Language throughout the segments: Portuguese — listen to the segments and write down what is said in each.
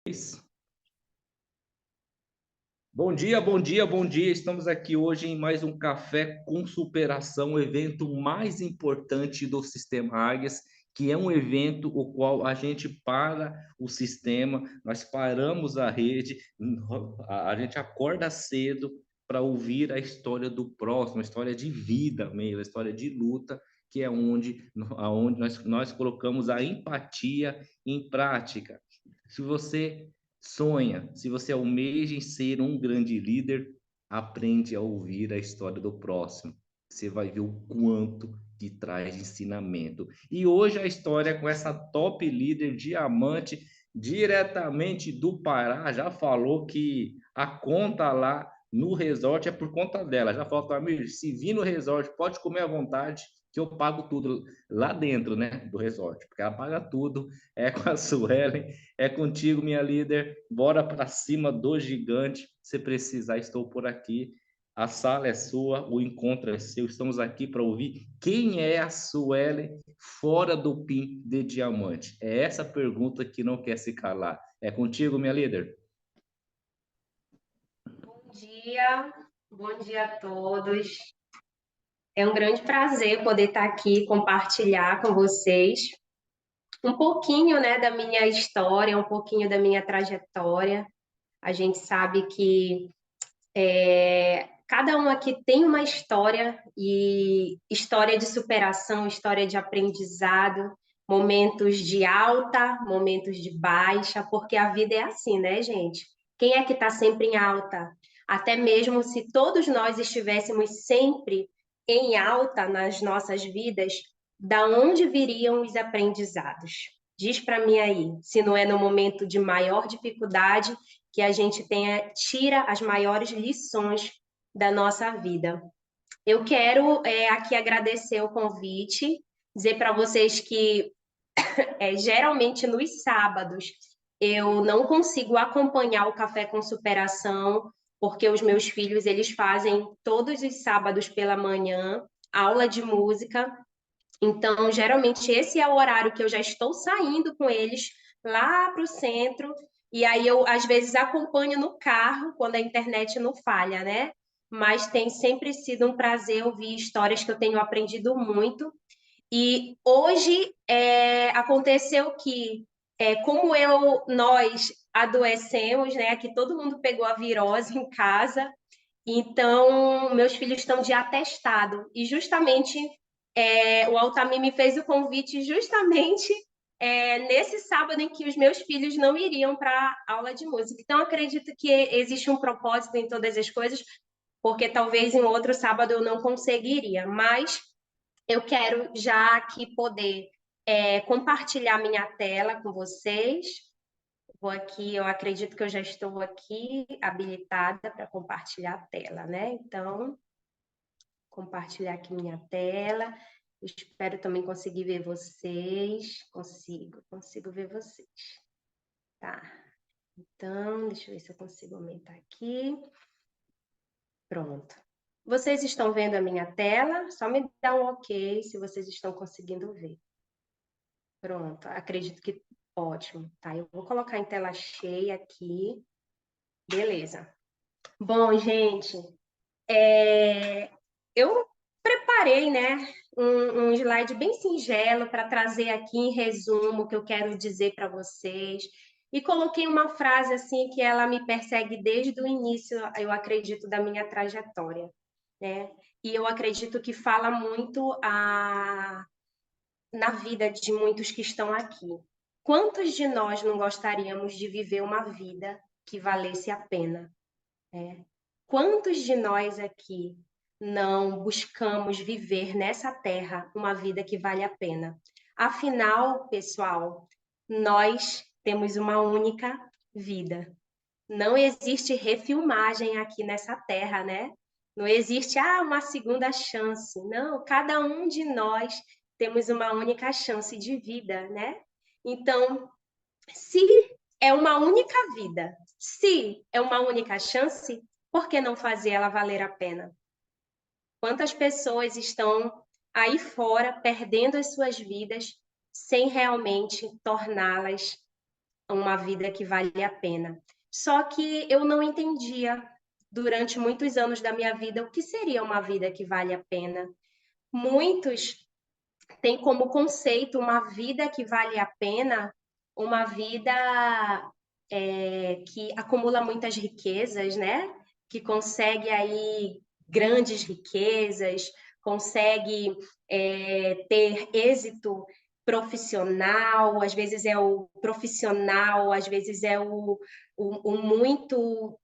Isso. Bom dia, bom dia, bom dia. Estamos aqui hoje em mais um Café com Superação, o evento mais importante do Sistema Águias, que é um evento o qual a gente para o sistema, nós paramos a rede, a gente acorda cedo para ouvir a história do próximo, a história de vida mesmo, a história de luta, que é onde nós colocamos a empatia em prática. Se você sonha, se você almeja em ser um grande líder, aprende a ouvir a história do próximo. Você vai ver o quanto que traz de ensinamento. E hoje a história é com essa top líder diamante, diretamente do Pará, já falou que a conta lá no resort é por conta dela. Já falou, Tamir, se vir no resort, pode comer à vontade, que eu pago tudo lá dentro, né, do resort, porque ela paga tudo, é com a Suelen, é contigo, minha líder. Bora para cima do gigante. Se precisar, estou por aqui. A sala é sua, o encontro é seu. Estamos aqui para ouvir quem é a Suelen fora do PIN de diamante. É essa pergunta que não quer se calar. É contigo, minha líder? Dia, bom dia a todos. É um grande prazer poder estar aqui compartilhar com vocês um pouquinho, né, da minha história, um pouquinho da minha trajetória. A gente sabe que cada um aqui tem uma história e história de superação, história de aprendizado, momentos de alta, momentos de baixa, porque a vida é assim, né, gente? Quem é que está sempre em alta? Até mesmo se todos nós estivéssemos sempre em alta nas nossas vidas, da onde viriam os aprendizados? Diz para mim aí, se não é no momento de maior dificuldade que a gente tira as maiores lições da nossa vida. Eu quero aqui agradecer o convite, dizer para vocês que geralmente nos sábados eu não consigo acompanhar o Café com Superação, porque os meus filhos eles fazem todos os sábados pela manhã aula de música. Então, geralmente esse é o horário que eu já estou saindo com eles lá para o centro, e aí eu às vezes acompanho no carro quando a internet não falha, né? Mas tem sempre sido um prazer ouvir histórias que eu tenho aprendido muito. E hoje aconteceu que, como nós adoecemos, né? Que todo mundo pegou a virose em casa, então meus filhos estão de atestado. E justamente o Altamir me fez o convite justamente nesse sábado em que os meus filhos não iriam para a aula de música. Então, acredito que existe um propósito em todas as coisas, porque talvez em outro sábado eu não conseguiria, mas eu quero já aqui poder compartilhar minha tela com vocês. Vou aqui, eu acredito que eu já estou aqui habilitada para compartilhar a tela, né? Então, compartilhar aqui minha tela. Espero também conseguir ver vocês. Consigo ver vocês. Tá. Então, deixa eu ver se eu consigo aumentar aqui. Pronto. Vocês estão vendo a minha tela? Só me dá um ok se vocês estão conseguindo ver. Pronto, acredito que ótimo. Tá, eu vou colocar em tela cheia aqui. Beleza. Bom, gente, eu preparei, né, um slide bem singelo para trazer aqui em resumo o que eu quero dizer para vocês. E coloquei uma frase assim que ela me persegue desde o início, eu acredito, da minha trajetória, né? E eu acredito que fala muito na vida de muitos que estão aqui. Quantos de nós não gostaríamos de viver uma vida que valesse a pena, né? Quantos de nós aqui não buscamos viver nessa terra uma vida que vale a pena? Afinal, pessoal, nós temos uma única vida. Não existe refilmagem aqui nessa terra, né? Não existe uma segunda chance. Não, cada um de nós temos uma única chance de vida, né? Então, se é uma única vida, se é uma única chance, por que não fazer ela valer a pena? Quantas pessoas estão aí fora perdendo as suas vidas sem realmente torná-las uma vida que vale a pena. Só que eu não entendia durante muitos anos da minha vida o que seria uma vida que vale a pena. Muitos têm como conceito uma vida que vale a pena, uma vida que acumula muitas riquezas, né? Que consegue aí grandes riquezas, consegue ter êxito profissional, às vezes é o profissional, às vezes é o muito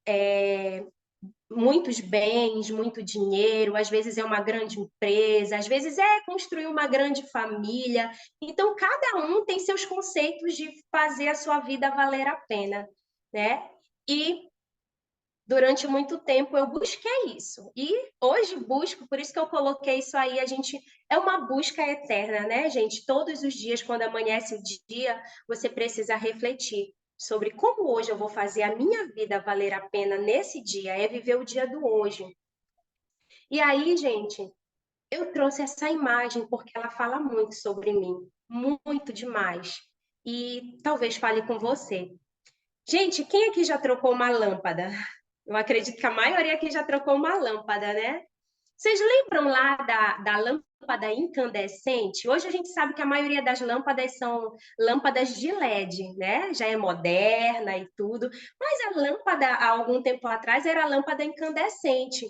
muitos bens, muito dinheiro, às vezes é uma grande empresa, às vezes é construir uma grande família. Então, cada um tem seus conceitos de fazer a sua vida valer a pena, né? E durante muito tempo eu busquei isso. E hoje busco, por isso que eu coloquei isso aí, a gente é uma busca eterna, né, gente? Todos os dias, quando amanhece o dia, você precisa refletir sobre como hoje eu vou fazer a minha vida valer a pena nesse dia, é viver o dia do hoje. E aí, gente, eu trouxe essa imagem porque ela fala muito sobre mim, muito demais. E talvez fale com você. Gente, quem aqui já trocou uma lâmpada? Eu acredito que a maioria aqui já trocou uma lâmpada, né? Vocês lembram lá da lâmpada incandescente? Hoje a gente sabe que a maioria das lâmpadas são lâmpadas de LED, né? Já é moderna e tudo. Mas a lâmpada, há algum tempo atrás, era a lâmpada incandescente.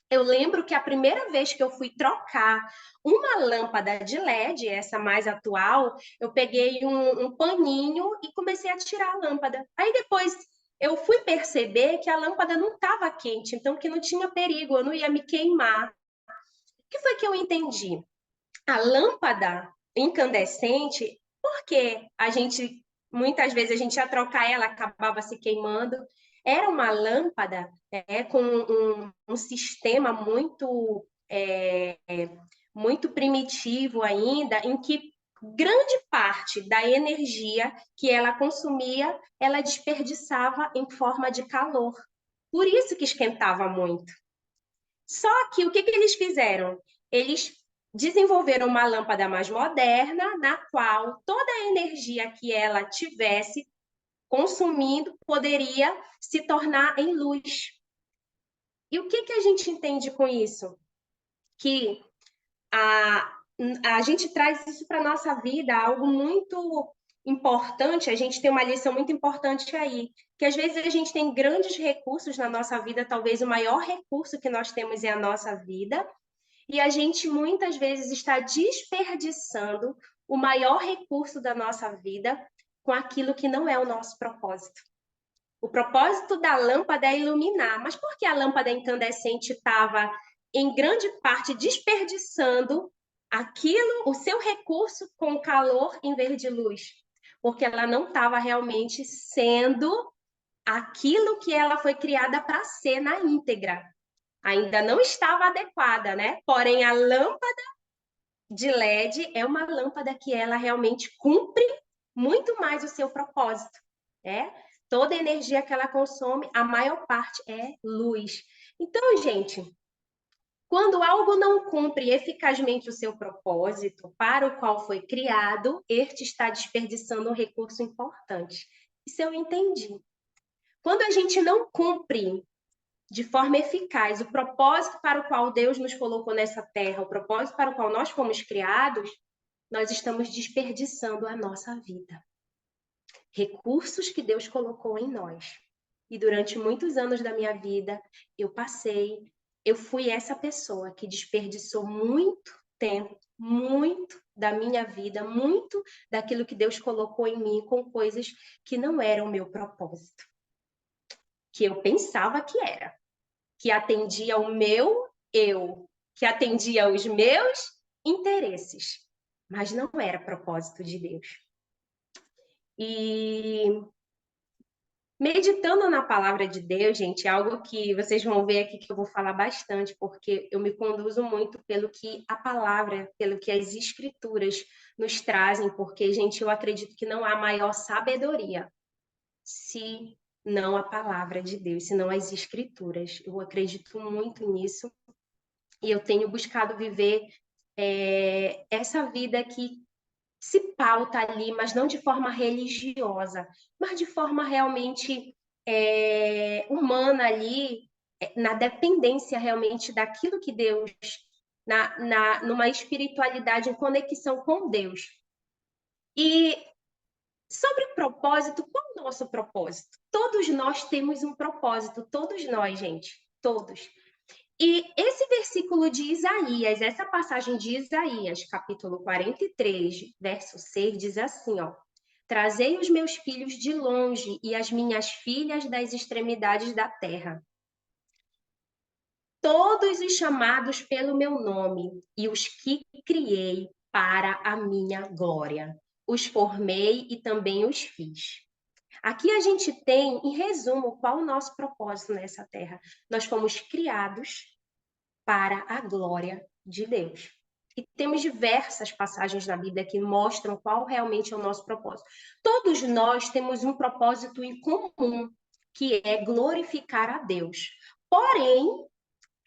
Eu lembro que a primeira vez que eu fui trocar uma lâmpada de LED, essa mais atual, eu peguei um paninho e comecei a tirar a lâmpada. Aí depois eu fui perceber que a lâmpada não estava quente, então que não tinha perigo, eu não ia me queimar. O que foi que eu entendi? A lâmpada incandescente, porque a gente muitas vezes a gente ia trocar ela, acabava se queimando. Era uma lâmpada com um sistema muito primitivo ainda, em que grande parte da energia que ela consumia, ela desperdiçava em forma de calor. Por isso que esquentava muito. Só que o que eles fizeram? Eles desenvolveram uma lâmpada mais moderna, na qual toda a energia que ela tivesse consumindo poderia se tornar em luz. E o que a gente entende com isso? Que a, a gente traz isso para a nossa vida, algo muito importante, a gente tem uma lição muito importante aí, que às vezes a gente tem grandes recursos na nossa vida, talvez o maior recurso que nós temos é a nossa vida, e a gente muitas vezes está desperdiçando o maior recurso da nossa vida com aquilo que não é o nosso propósito. O propósito da lâmpada é iluminar, mas por que a lâmpada incandescente estava, em grande parte, desperdiçando aquilo, o seu recurso com calor em vez de luz? Porque ela não estava realmente sendo aquilo que ela foi criada para ser na íntegra. Ainda não estava adequada, né? Porém, a lâmpada de LED é uma lâmpada que ela realmente cumpre muito mais o seu propósito, né? Toda a energia que ela consome, a maior parte é luz. Então, gente, quando algo não cumpre eficazmente o seu propósito para o qual foi criado, este está desperdiçando um recurso importante. Isso eu entendi. Quando a gente não cumpre de forma eficaz o propósito para o qual Deus nos colocou nessa terra, o propósito para o qual nós fomos criados, nós estamos desperdiçando a nossa vida. Recursos que Deus colocou em nós. E durante muitos anos da minha vida, eu fui essa pessoa que desperdiçou muito tempo, muito da minha vida, muito daquilo que Deus colocou em mim com coisas que não eram o meu propósito, que eu pensava que era, que atendia ao meu eu, que atendia aos meus interesses, mas não era propósito de Deus. E meditando na palavra de Deus, gente, é algo que vocês vão ver aqui que eu vou falar bastante, porque eu me conduzo muito pelo que a palavra, pelo que as escrituras nos trazem, porque, gente, eu acredito que não há maior sabedoria se não a palavra de Deus, se não as escrituras. Eu acredito muito nisso e eu tenho buscado viver essa vida que se pauta ali, mas não de forma religiosa, mas de forma realmente humana ali, na dependência realmente daquilo que Deus, numa espiritualidade em conexão com Deus. E sobre propósito, qual é o nosso propósito? Todos nós temos um propósito, todos nós, gente, todos. E esse versículo de Isaías, essa passagem de Isaías, capítulo 43, verso 6, diz assim, ó: Trazei os meus filhos de longe e as minhas filhas das extremidades da terra. Todos os chamados pelo meu nome e os que criei para a minha glória. Os formei e também os fiz. Aqui a gente tem, em resumo, qual o nosso propósito nessa terra. Nós fomos criados para a glória de Deus. E temos diversas passagens na Bíblia que mostram qual realmente é o nosso propósito. Todos nós temos um propósito em comum, que é glorificar a Deus. Porém,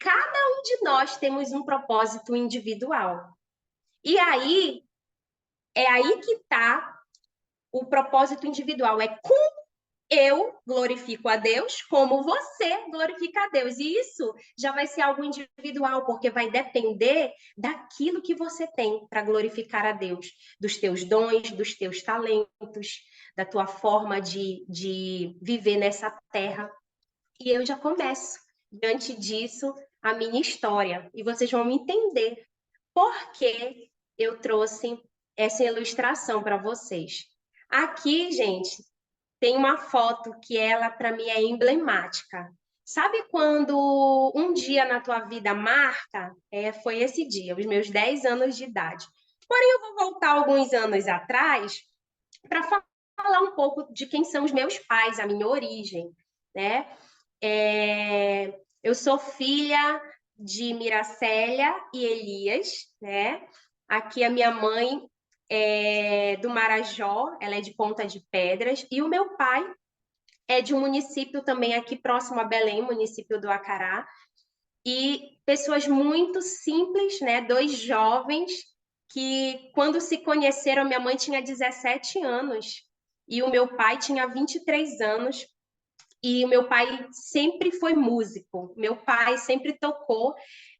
cada um de nós temos um propósito individual. E aí, é aí que está o propósito individual. É como eu glorifico a Deus, como você glorifica a Deus. E isso já vai ser algo individual, porque vai depender daquilo que você tem para glorificar a Deus, dos teus dons, dos teus talentos, da tua forma de viver nessa terra. E eu já começo, diante disso, a minha história. E vocês vão me entender por que eu trouxe essa ilustração para vocês. Aqui, gente, tem uma foto que ela, para mim, é emblemática. Sabe quando um dia na tua vida marca? Foi esse dia, os meus 10 anos de idade. Porém, eu vou voltar alguns anos atrás para falar um pouco de quem são os meus pais, a minha origem, né? Eu sou filha de Miracélia e Elias, né? Aqui a minha mãe é do Marajó, ela é de Ponta de Pedras, e o meu pai é de um município também aqui próximo a Belém, município do Acará, e pessoas muito simples, né? Dois jovens que, quando se conheceram, minha mãe tinha 17 anos e o meu pai tinha 23 anos. E o meu pai sempre foi músico, meu pai sempre tocou.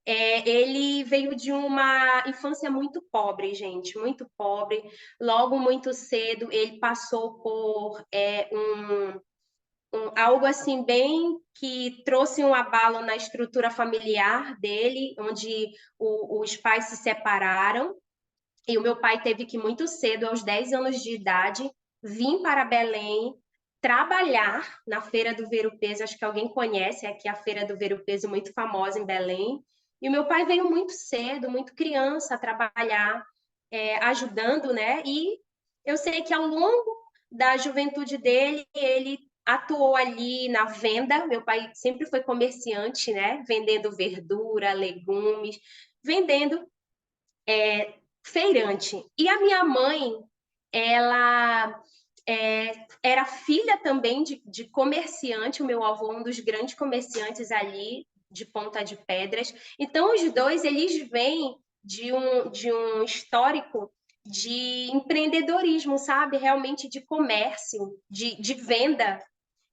Ele veio de uma infância muito pobre, gente, muito pobre. Logo, muito cedo, ele passou por algo assim bem que trouxe um abalo na estrutura familiar dele, onde os pais se separaram. E o meu pai teve que, muito cedo, aos 10 anos de idade, vir para Belém trabalhar na Feira do Ver-o-Peso. Acho que alguém conhece aqui a Feira do Ver-o-Peso, muito famosa em Belém. E o meu pai veio muito cedo, muito criança, a trabalhar, ajudando, né? E eu sei que ao longo da juventude dele, ele atuou ali na venda. Meu pai sempre foi comerciante, né? Vendendo verdura, legumes, vendendo feirante. E a minha mãe, ela era filha também de comerciante, o meu avô, um dos grandes comerciantes ali de Ponta de Pedras. Então, os dois, eles vêm de um histórico de empreendedorismo, sabe? Realmente de comércio, de venda.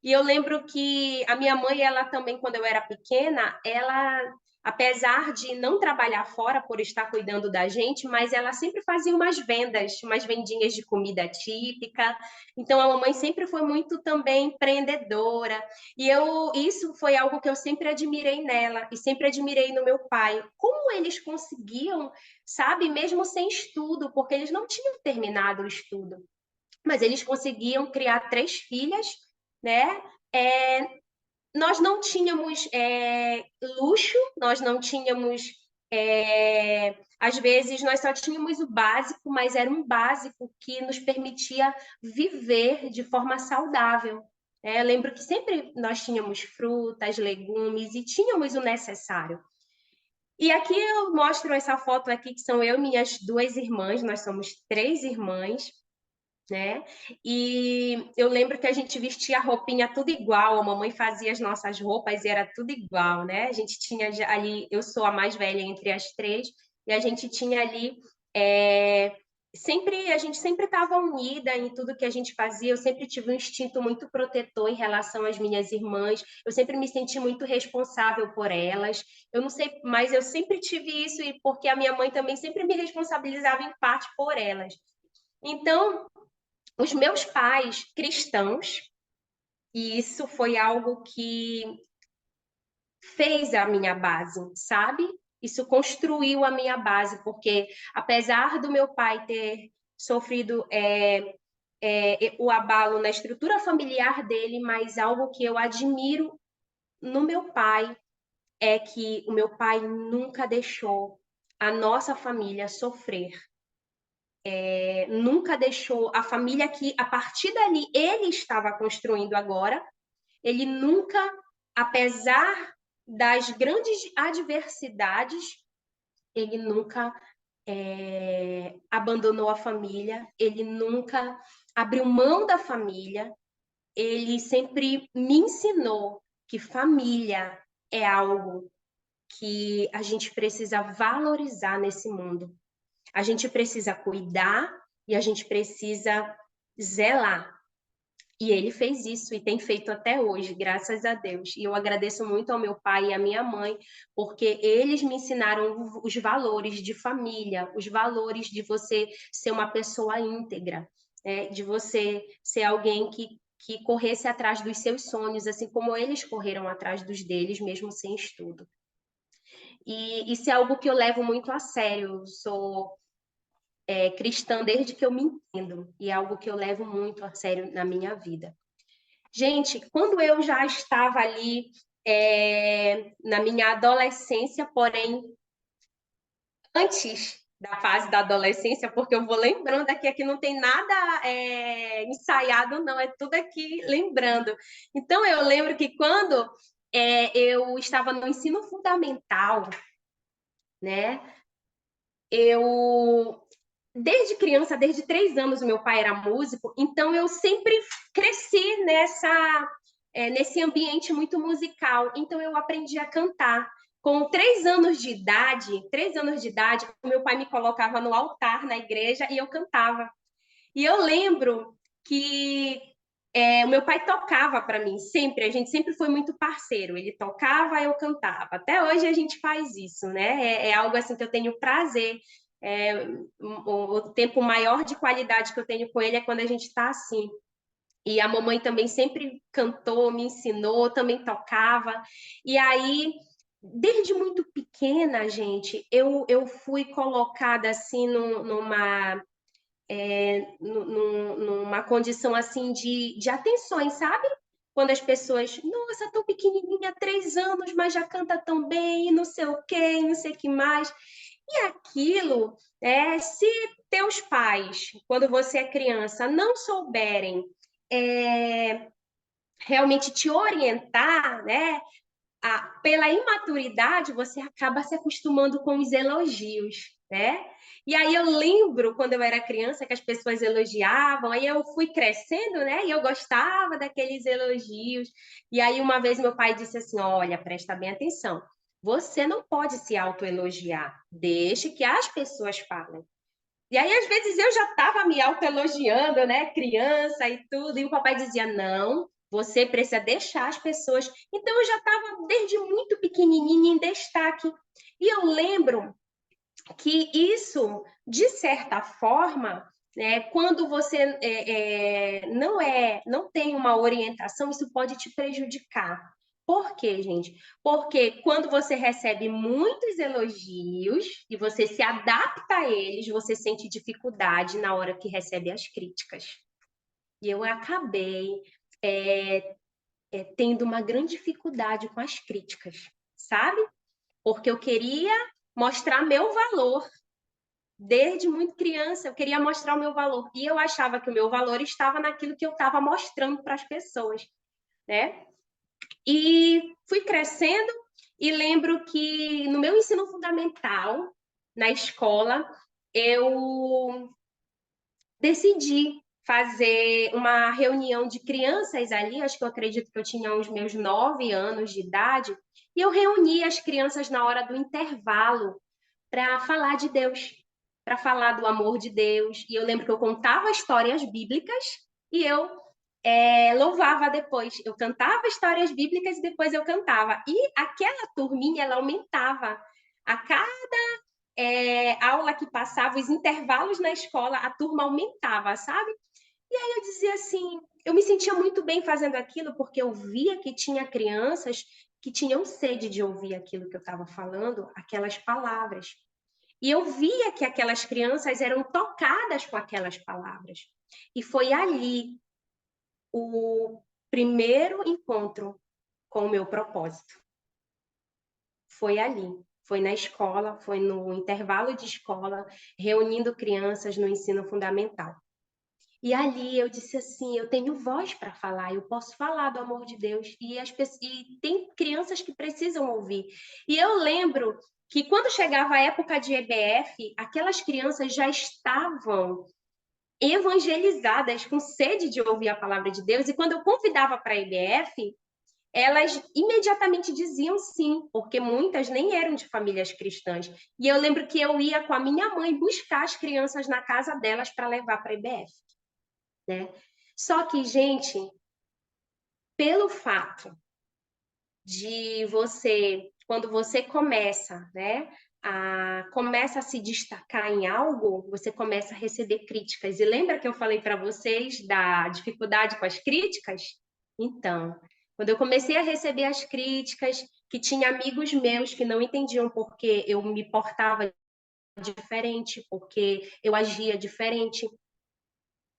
E eu lembro que a minha mãe, ela também, quando eu era pequena, ela, apesar de não trabalhar fora por estar cuidando da gente, mas ela sempre fazia umas vendas, umas vendinhas de comida típica. Então a mamãe sempre foi muito também empreendedora. E isso foi algo que eu sempre admirei nela e sempre admirei no meu pai. Como eles conseguiam, sabe, mesmo sem estudo, porque eles não tinham terminado o estudo, mas eles conseguiam criar 3 filhas, né? Nós não tínhamos luxo, nós não tínhamos. Às vezes, nós só tínhamos o básico, mas era um básico que nos permitia viver de forma saudável. Eu lembro que sempre nós tínhamos frutas, legumes e tínhamos o necessário. E aqui eu mostro essa foto aqui, que são eu e minhas 2 irmãs, nós somos 3 irmãs, né? E eu lembro que a gente vestia a roupinha tudo igual, a mamãe fazia as nossas roupas e era tudo igual, né? A gente tinha ali, eu sou a mais velha entre as 3, e a gente tinha ali a gente sempre estava unida em tudo que a gente fazia. Eu sempre tive um instinto muito protetor em relação às minhas irmãs. Eu sempre me senti muito responsável por elas. Eu não sei, mas eu sempre tive isso e porque a minha mãe também sempre me responsabilizava em parte por elas. Então, os meus pais cristãos, e isso foi algo que fez a minha base, sabe? Isso construiu a minha base, porque apesar do meu pai ter sofrido o abalo na estrutura familiar dele, mas algo que eu admiro no meu pai é que o meu pai nunca deixou a nossa família sofrer. Nunca deixou a família que, a partir dali, ele estava construindo agora, ele nunca, apesar das grandes adversidades, ele nunca abandonou a família, ele nunca abriu mão da família, ele sempre me ensinou que família é algo que a gente precisa valorizar nesse mundo. A gente precisa cuidar e a gente precisa zelar. E ele fez isso e tem feito até hoje, graças a Deus. E eu agradeço muito ao meu pai e à minha mãe, porque eles me ensinaram os valores de família, os valores de você ser uma pessoa íntegra, né? De você ser alguém que corresse atrás dos seus sonhos, assim como eles correram atrás dos deles, mesmo sem estudo. E isso é algo que eu levo muito a sério. Eu sou cristã desde que eu me entendo, e é algo que eu levo muito a sério na minha vida. Gente, quando eu já estava ali na minha adolescência, porém, antes da fase da adolescência, porque eu vou lembrando aqui não tem nada ensaiado, não, é tudo aqui lembrando. Então, eu lembro que quando eu estava no ensino fundamental, né, eu desde criança, desde 3 anos, o meu pai era músico, então eu sempre cresci nesse ambiente muito musical. Então eu aprendi a cantar. Com 3 anos de idade, o meu pai me colocava no altar na igreja e eu cantava. E eu lembro que o meu pai tocava para mim, sempre, a gente sempre foi muito parceiro. Ele tocava, eu cantava. Até hoje a gente faz isso, né? É algo assim que eu tenho prazer. O tempo maior de qualidade que eu tenho com ele é quando a gente está assim. E a mamãe também sempre cantou, me ensinou, também tocava. E aí, desde muito pequena, gente, eu fui colocada assim numa condição assim de atenções, sabe? Quando as pessoas, nossa, tão pequenininha, 3 anos, mas já canta tão bem, não sei o quê, não sei o que mais. E aquilo, se teus pais, quando você é criança, não souberem é, realmente te orientar, né? Pela imaturidade, você acaba se acostumando com os elogios, né? E aí eu lembro quando eu era criança que as pessoas elogiavam, aí eu fui crescendo, né? E eu gostava daqueles elogios. E aí uma vez meu pai disse assim: "Olha, presta bem atenção. Você não pode se autoelogiar. Deixe que as pessoas falem." E aí, às vezes, eu já estava me autoelogiando, né? Criança e tudo, e o papai dizia: "Não, você precisa deixar as pessoas." Então, eu já estava desde muito pequenininha em destaque. E eu lembro que isso, de certa forma, né, quando você não tem uma orientação, isso pode te prejudicar. Por quê, gente? Porque quando você recebe muitos elogios e você se adapta a eles, você sente dificuldade na hora que recebe as críticas. E eu acabei tendo uma grande dificuldade com as críticas, sabe? Porque eu queria mostrar meu valor. Desde muito criança, eu queria mostrar o meu valor. E eu achava que o meu valor estava naquilo que eu estava mostrando para as pessoas, né? E fui crescendo e lembro que no meu ensino fundamental, na escola, eu decidi fazer uma reunião de crianças ali, acho que eu acredito que eu tinha uns meus 9 anos de idade, e eu reuni as crianças na hora do intervalo para falar de Deus. para falar do amor de Deus. E eu lembro que eu contava histórias bíblicas e eu louvava depois. Eu cantava histórias bíblicas e depois eu cantava. E aquela turminha, ela aumentava. A cada aula que passava, os intervalos na escola, a turma aumentava, sabe? E aí eu dizia assim, eu me sentia muito bem fazendo aquilo, porque eu via que tinha crianças que tinham sede de ouvir aquilo que eu estava falando, aquelas palavras. E eu via que aquelas crianças eram tocadas com aquelas palavras. E foi ali o primeiro encontro com o meu propósito. Foi ali. Foi na escola, foi no intervalo de escola, reunindo crianças no ensino fundamental. E ali eu disse assim, eu tenho voz para falar, eu posso falar do amor de Deus e tem crianças que precisam ouvir. E eu lembro que quando chegava a época de EBF, aquelas crianças já estavam evangelizadas, com sede de ouvir a palavra de Deus, e quando eu convidava para a EBF, elas imediatamente diziam sim, porque muitas nem eram de famílias cristãs. E eu lembro que eu ia com a minha mãe buscar as crianças na casa delas para levar para a EBF. Né? Só que, gente, pelo fato de você, quando você começa, né, começa a se destacar em algo, você começa a receber críticas. E lembra que eu falei para vocês da dificuldade com as críticas? Então, quando eu comecei a receber as críticas, que tinha amigos meus que não entendiam porque eu me portava diferente, porque eu agia diferente.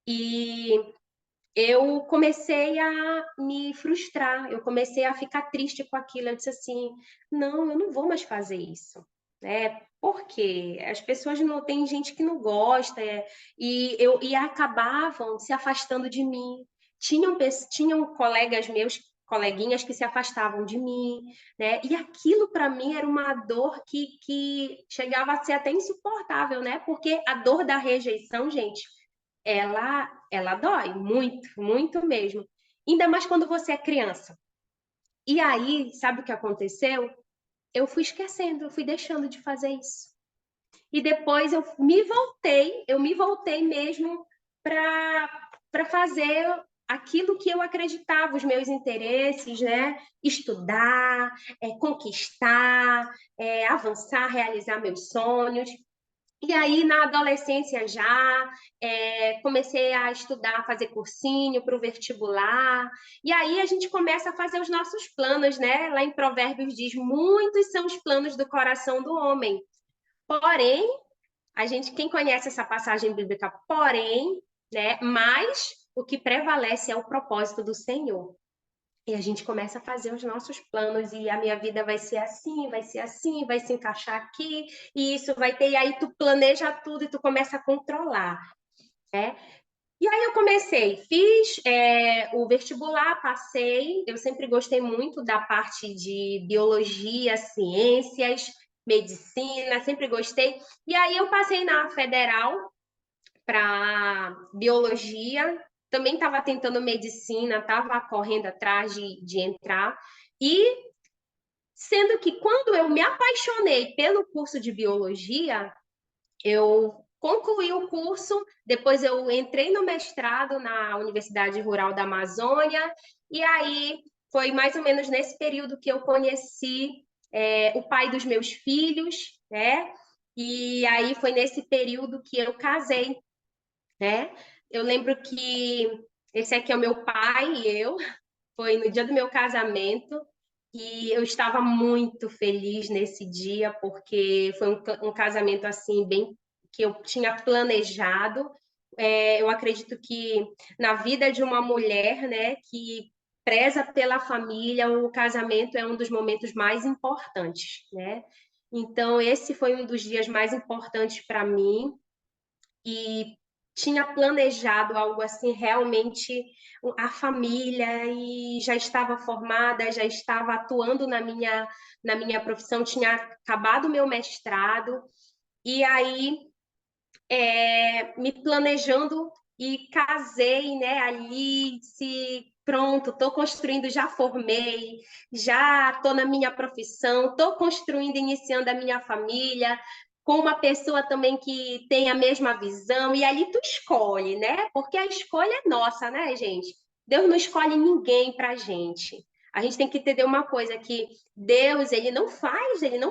E eu comecei a me frustrar, eu comecei a ficar triste com aquilo. Eu disse assim: não, eu não vou mais fazer isso. Por quê? As pessoas não tem gente que não gosta, e acabavam se afastando de mim. Tinham colegas meus, coleguinhas que se afastavam de mim, né? E aquilo para mim era uma dor que chegava a ser até insuportável, né? Porque a dor da rejeição, gente, ela dói muito, muito mesmo. Ainda mais quando você é criança. E aí, sabe o que aconteceu? Eu fui esquecendo, eu fui deixando de fazer isso. E depois eu me voltei mesmo para fazer aquilo que eu acreditava, os meus interesses, né? Estudar, conquistar, avançar, realizar meus sonhos. E aí, na adolescência já, comecei a estudar, fazer cursinho para o vestibular. E aí a gente começa a fazer os nossos planos, né? Lá em Provérbios diz, muitos são os planos do coração do homem. Porém, quem conhece essa passagem bíblica, porém, né? Mas o que prevalece é o propósito do Senhor. E a gente começa a fazer os nossos planos, e a minha vida vai ser assim, vai se encaixar aqui, e isso vai ter, e aí tu planeja tudo e tu começa a controlar, né? E aí eu comecei, fiz o vestibular, passei, eu sempre gostei muito da parte de biologia, ciências, medicina, sempre gostei, e aí eu passei na federal para biologia, também estava tentando medicina, estava correndo atrás de entrar, e sendo que quando eu me apaixonei pelo curso de biologia, eu concluí o curso, depois eu entrei no mestrado na Universidade Rural da Amazônia, e aí foi mais ou menos nesse período que eu conheci o pai dos meus filhos, né? E aí foi nesse período que eu casei, né? Eu lembro que esse aqui é o meu pai e eu, foi no dia do meu casamento, e eu estava muito feliz nesse dia, porque foi um casamento assim, bem que eu tinha planejado. Eu acredito que na vida de uma mulher, né, que preza pela família, o casamento é um dos momentos mais importantes, né? Então, esse foi um dos dias mais importantes para mim, e tinha planejado algo assim, realmente a família, e já estava formada, já estava atuando na minha profissão, tinha acabado o meu mestrado, e aí me planejando e casei, né, ali, se pronto, estou construindo, já formei, já estou na minha profissão, estou construindo, iniciando a minha família, com uma pessoa também que tem a mesma visão, e ali tu escolhe, né? Porque a escolha é nossa, né, gente? Deus não escolhe ninguém pra gente. A gente tem que entender uma coisa, que Deus, ele não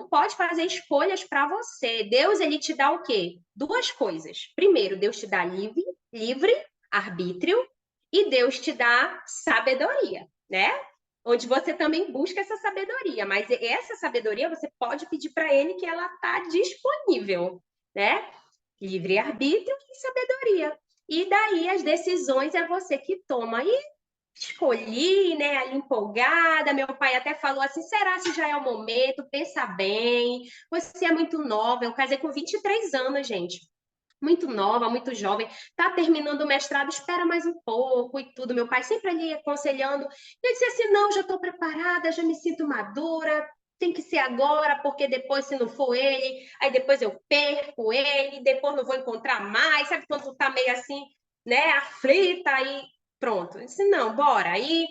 pode fazer escolhas para você. Deus, ele te dá o quê? Duas coisas. Primeiro, Deus te dá livre arbítrio, e Deus te dá sabedoria, né? Onde você também busca essa sabedoria, mas essa sabedoria você pode pedir para ele, que ela está disponível, né? Livre-arbítrio e sabedoria. E daí as decisões é você que toma. E escolhi, né, ali empolgada. Meu pai até falou assim: será se já é o momento? Pensa bem, você é muito nova. Eu casei com 23 anos, gente, muito nova, muito jovem, tá terminando o mestrado, espera mais um pouco e tudo. Meu pai sempre ali aconselhando. Eu disse assim: não, já estou preparada, já me sinto madura, tem que ser agora, porque depois, se não for ele, aí depois eu perco ele, depois não vou encontrar mais. Sabe quando tu tá meio assim, né, aflita, aí pronto. Eu disse: não, bora. Aí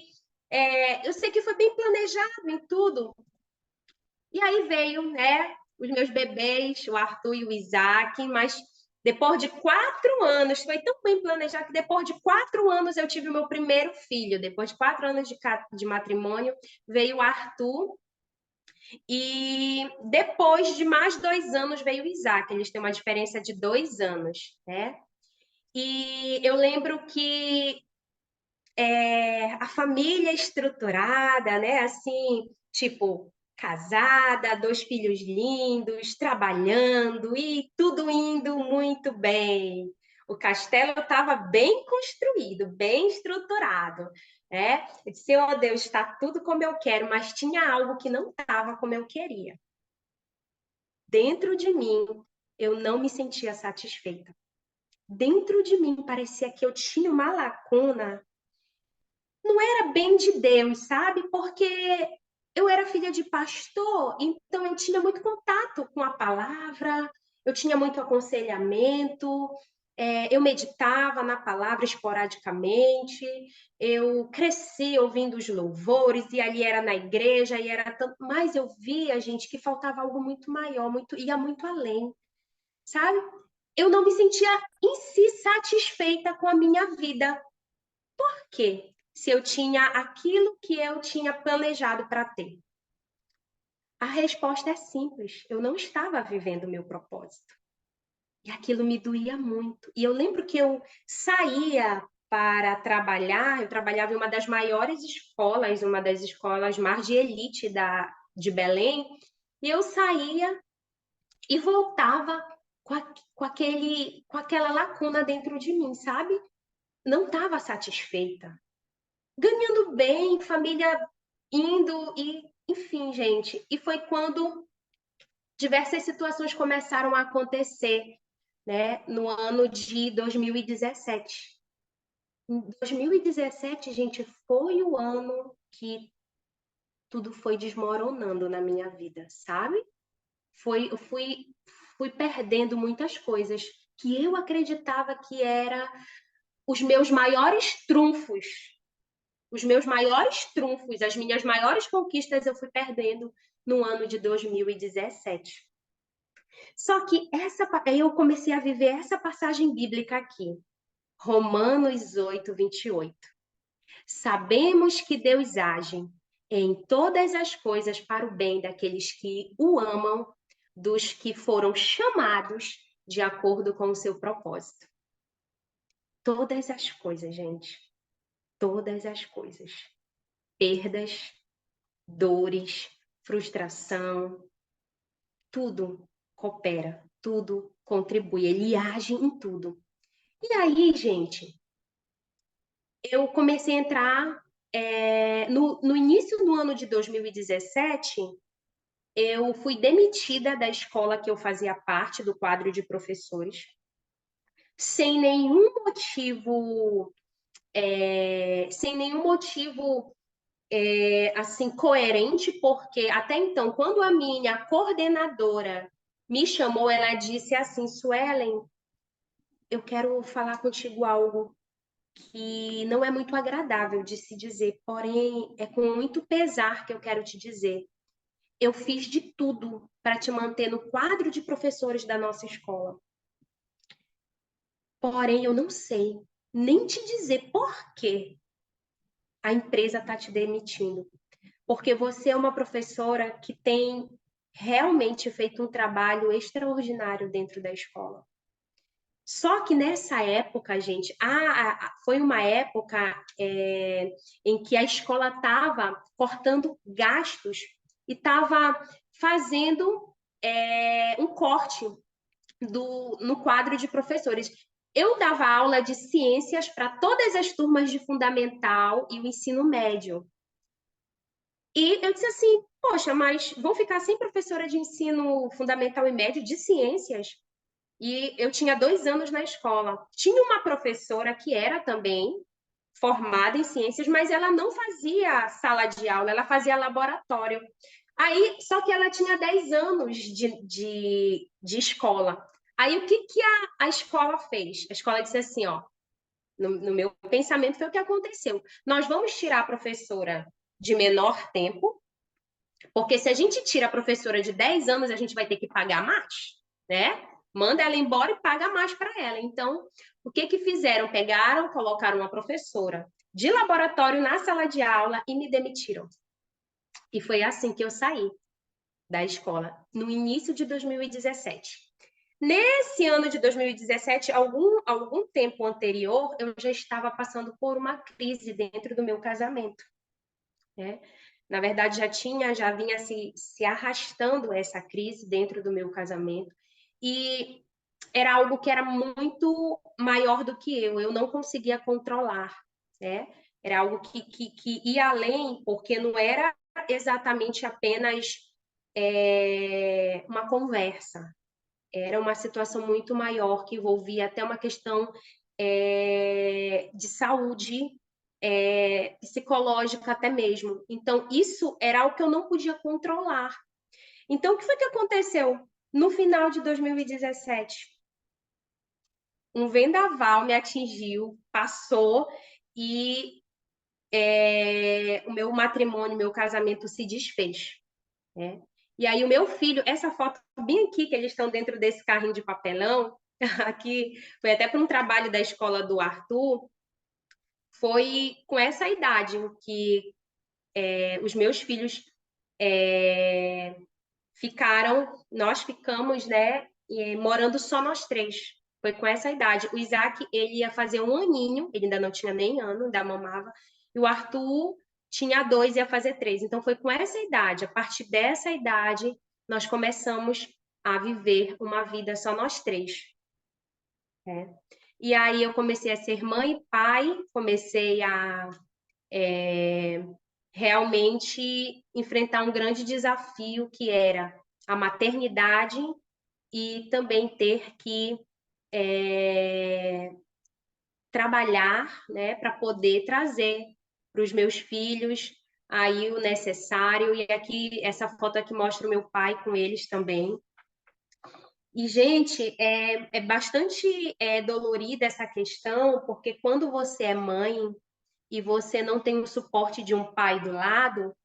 eu sei que foi bem planejado em tudo. E aí veio, né, os meus bebês, o Arthur e o Isaac, mas depois de 4 anos, foi tão bem planejado que depois de 4 anos eu tive o meu primeiro filho. Depois de 4 anos de matrimônio, veio o Arthur. E depois de mais 2 anos veio o Isaac. Eles têm uma diferença de 2 anos, né? E eu lembro que a família estruturada, né? Assim, tipo, casada, 2 filhos lindos, trabalhando e tudo indo muito bem. O castelo estava bem construído, bem estruturado, né? Eu disse: oh Deus, está tudo como eu quero, mas tinha algo que não estava como eu queria. Dentro de mim, eu não me sentia satisfeita. Dentro de mim parecia que eu tinha uma lacuna. Não era bem de Deus, sabe? Porque eu era filha de pastor, então eu tinha muito contato com a palavra, eu tinha muito aconselhamento, eu meditava na palavra esporadicamente, eu cresci ouvindo os louvores, e ali era na igreja, e era tanto, mas eu via, gente, que faltava algo muito maior, ia muito além, sabe? Eu não me sentia em si satisfeita com a minha vida. Por quê? Se eu tinha aquilo que eu tinha planejado para ter? A resposta é simples: eu não estava vivendo o meu propósito. E aquilo me doía muito. E eu lembro que eu saía para trabalhar, eu trabalhava em uma das maiores escolas, uma das escolas mais de elite de Belém, e eu saía e voltava com aquela lacuna dentro de mim, sabe? Não estava satisfeita. Ganhando bem, família indo e, enfim, gente. E foi quando diversas situações começaram a acontecer, né, no ano de 2017. Em 2017, gente, foi o ano que tudo foi desmoronando na minha vida, sabe? Eu fui perdendo muitas coisas que eu acreditava que era os meus maiores trunfos. Os meus maiores trunfos, as minhas maiores conquistas eu fui perdendo no ano de 2017. Só que eu comecei a viver essa passagem bíblica aqui, Romanos 8, 28. Sabemos que Deus age em todas as coisas para o bem daqueles que o amam, dos que foram chamados de acordo com o seu propósito. Todas as coisas, gente. Todas as coisas. Perdas, dores, frustração, tudo coopera, tudo contribui, ele age em tudo. E aí, gente, eu comecei a entrar no início do ano de 2017, eu fui demitida da escola que eu fazia parte do quadro de professores, sem nenhum motivo, assim, coerente, porque até então, quando a minha coordenadora me chamou, ela disse assim: Suelen, eu quero falar contigo algo que não é muito agradável de se dizer, porém é com muito pesar que eu quero te dizer. eu fiz de tudo para te manter no quadro de professores da nossa escola. Porém, eu não sei nem te dizer por que a empresa está te demitindo. Porque você é uma professora que tem realmente feito um trabalho extraordinário dentro da escola. Só que nessa época, gente, foi uma época em que a escola estava cortando gastos e estava fazendo um corte no quadro de professores. Eu dava aula de ciências para todas as turmas de fundamental e o ensino médio. E eu disse assim, poxa, mas vão ficar sem professora de ensino fundamental e médio de ciências? E eu tinha 2 anos na escola. Tinha uma professora que era também formada em ciências, mas ela não fazia sala de aula, ela fazia laboratório. Aí, só que ela tinha 10 anos de escola. Aí, o que a escola fez? A escola disse assim, ó, no meu pensamento foi o que aconteceu. Nós vamos tirar a professora de menor tempo, porque se a gente tira a professora de 10 anos, a gente vai ter que pagar mais, né? Manda ela embora e paga mais para ela. Então, o que fizeram? Pegaram, colocaram uma professora de laboratório na sala de aula e me demitiram. E foi assim que eu saí da escola, no início de 2017. Nesse ano de 2017, algum tempo anterior, eu já estava passando por uma crise dentro do meu casamento, né? Na verdade, já vinha se arrastando essa crise dentro do meu casamento. E era algo que era muito maior do que eu não conseguia controlar, né? Era algo que ia além, porque não era exatamente apenas uma conversa, era uma situação muito maior, que envolvia até uma questão de saúde psicológica até mesmo. Então, isso era algo que eu não podia controlar. Então, o que foi que aconteceu? No final de 2017, um vendaval me atingiu, passou e o meu matrimônio, meu casamento se desfez, né? E aí o meu filho, essa foto bem aqui, que eles estão dentro desse carrinho de papelão, aqui foi até para um trabalho da escola do Arthur, foi com essa idade que os meus filhos nós ficamos, né, morando só nós três. Foi com essa idade. O Isaac, ele ia fazer 1 aninho, ele ainda não tinha nem ano, ainda mamava, e o Arthur tinha 2, ia fazer 3. Então, foi com essa idade, a partir dessa idade, nós começamos a viver uma vida só nós três, né? E aí eu comecei a ser mãe e pai, comecei a realmente enfrentar um grande desafio, que era a maternidade e também ter que trabalhar, né, para poder trazer para os meus filhos aí o necessário. E aqui, essa foto aqui mostra o meu pai com eles também. E, gente, é bastante dolorida essa questão, porque quando você é mãe e você não tem o suporte de um pai do lado,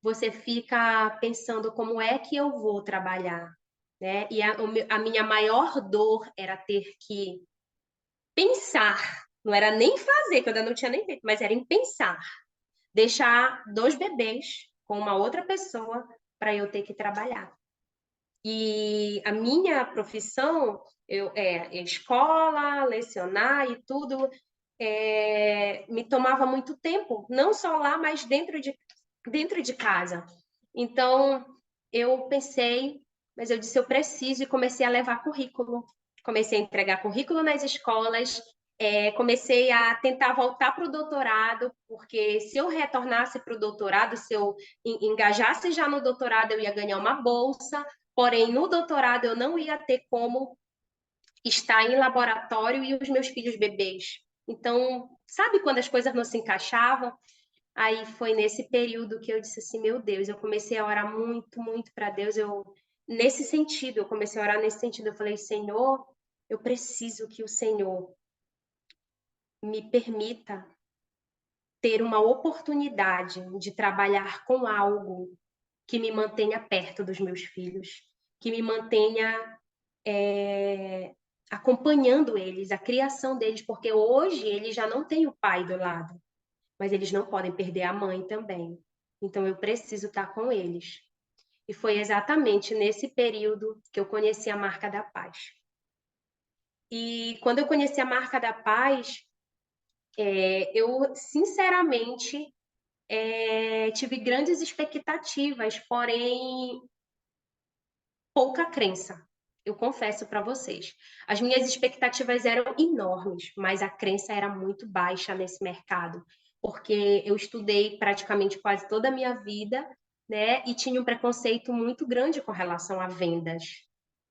você fica pensando como é que eu vou trabalhar, né? E a minha maior dor era ter que pensar, não era nem fazer, que eu ainda não tinha nem feito, mas era em pensar, deixar 2 bebês com uma outra pessoa para eu ter que trabalhar. E a minha profissão, escola, lecionar e tudo, me tomava muito tempo, não só lá, mas dentro de casa. Então, eu pensei, mas eu disse, eu preciso, e comecei a levar currículo. Comecei a entregar currículo nas escolas, comecei a tentar voltar para o doutorado, porque se eu retornasse para o doutorado, se eu engajasse já no doutorado, eu ia ganhar uma bolsa, porém, no doutorado, eu não ia ter como estar em laboratório e os meus filhos bebês. Então, sabe quando as coisas não se encaixavam? Aí foi nesse período que eu disse assim, meu Deus, eu comecei a orar muito, muito para Deus. Nesse sentido, eu comecei a orar nesse sentido. Eu falei, Senhor, eu preciso que o Senhor me permita ter uma oportunidade de trabalhar com algo que me mantenha perto dos meus filhos, que me mantenha acompanhando eles, a criação deles, porque hoje eles já não têm o pai do lado, mas eles não podem perder a mãe também. Então eu preciso estar com eles. E foi exatamente nesse período que eu conheci a Marca da Paz. E quando eu conheci a Marca da Paz, eu sinceramente tive grandes expectativas, porém pouca crença. Eu confesso para vocês. As minhas expectativas eram enormes, mas a crença era muito baixa nesse mercado, porque eu estudei praticamente quase toda a minha vida, né? E tinha um preconceito muito grande com relação a vendas.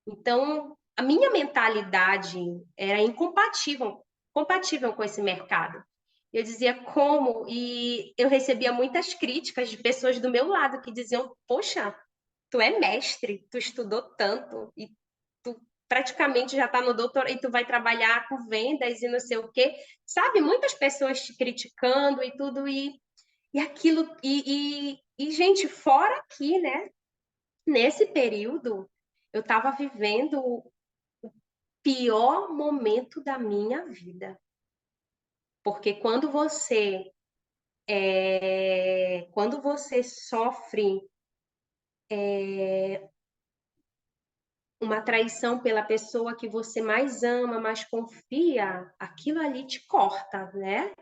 Então, a minha mentalidade era compatível com esse mercado. Eu dizia como, e eu recebia muitas críticas de pessoas do meu lado que diziam: Poxa, tu é mestre, tu estudou tanto e tu praticamente já está no doutorado e tu vai trabalhar com vendas e não sei o quê. Sabe, muitas pessoas te criticando e tudo, e aquilo, gente, fora aqui, né? Nesse período, eu estava vivendo o pior momento da minha vida. Porque quando você sofre uma traição pela pessoa que você mais ama, mais confia, aquilo ali te corta, né?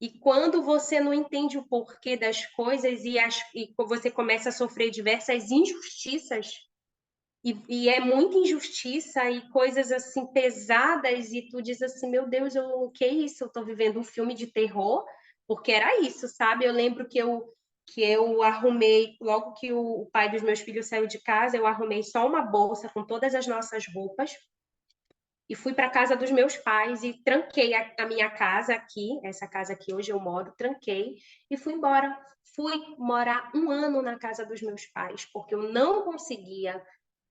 E quando você não entende o porquê das coisas e você começa a sofrer diversas injustiças, e é muita injustiça e coisas assim pesadas, e tu diz assim, meu Deus, o que é isso? Eu tô vivendo um filme de terror, porque era isso, sabe? Eu lembro que eu arrumei, logo que o pai dos meus filhos saiu de casa, eu arrumei só uma bolsa com todas as nossas roupas e fui para a casa dos meus pais e tranquei a minha casa aqui, essa casa que hoje eu moro, tranquei e fui embora. Fui morar 1 ano na casa dos meus pais, porque eu não conseguia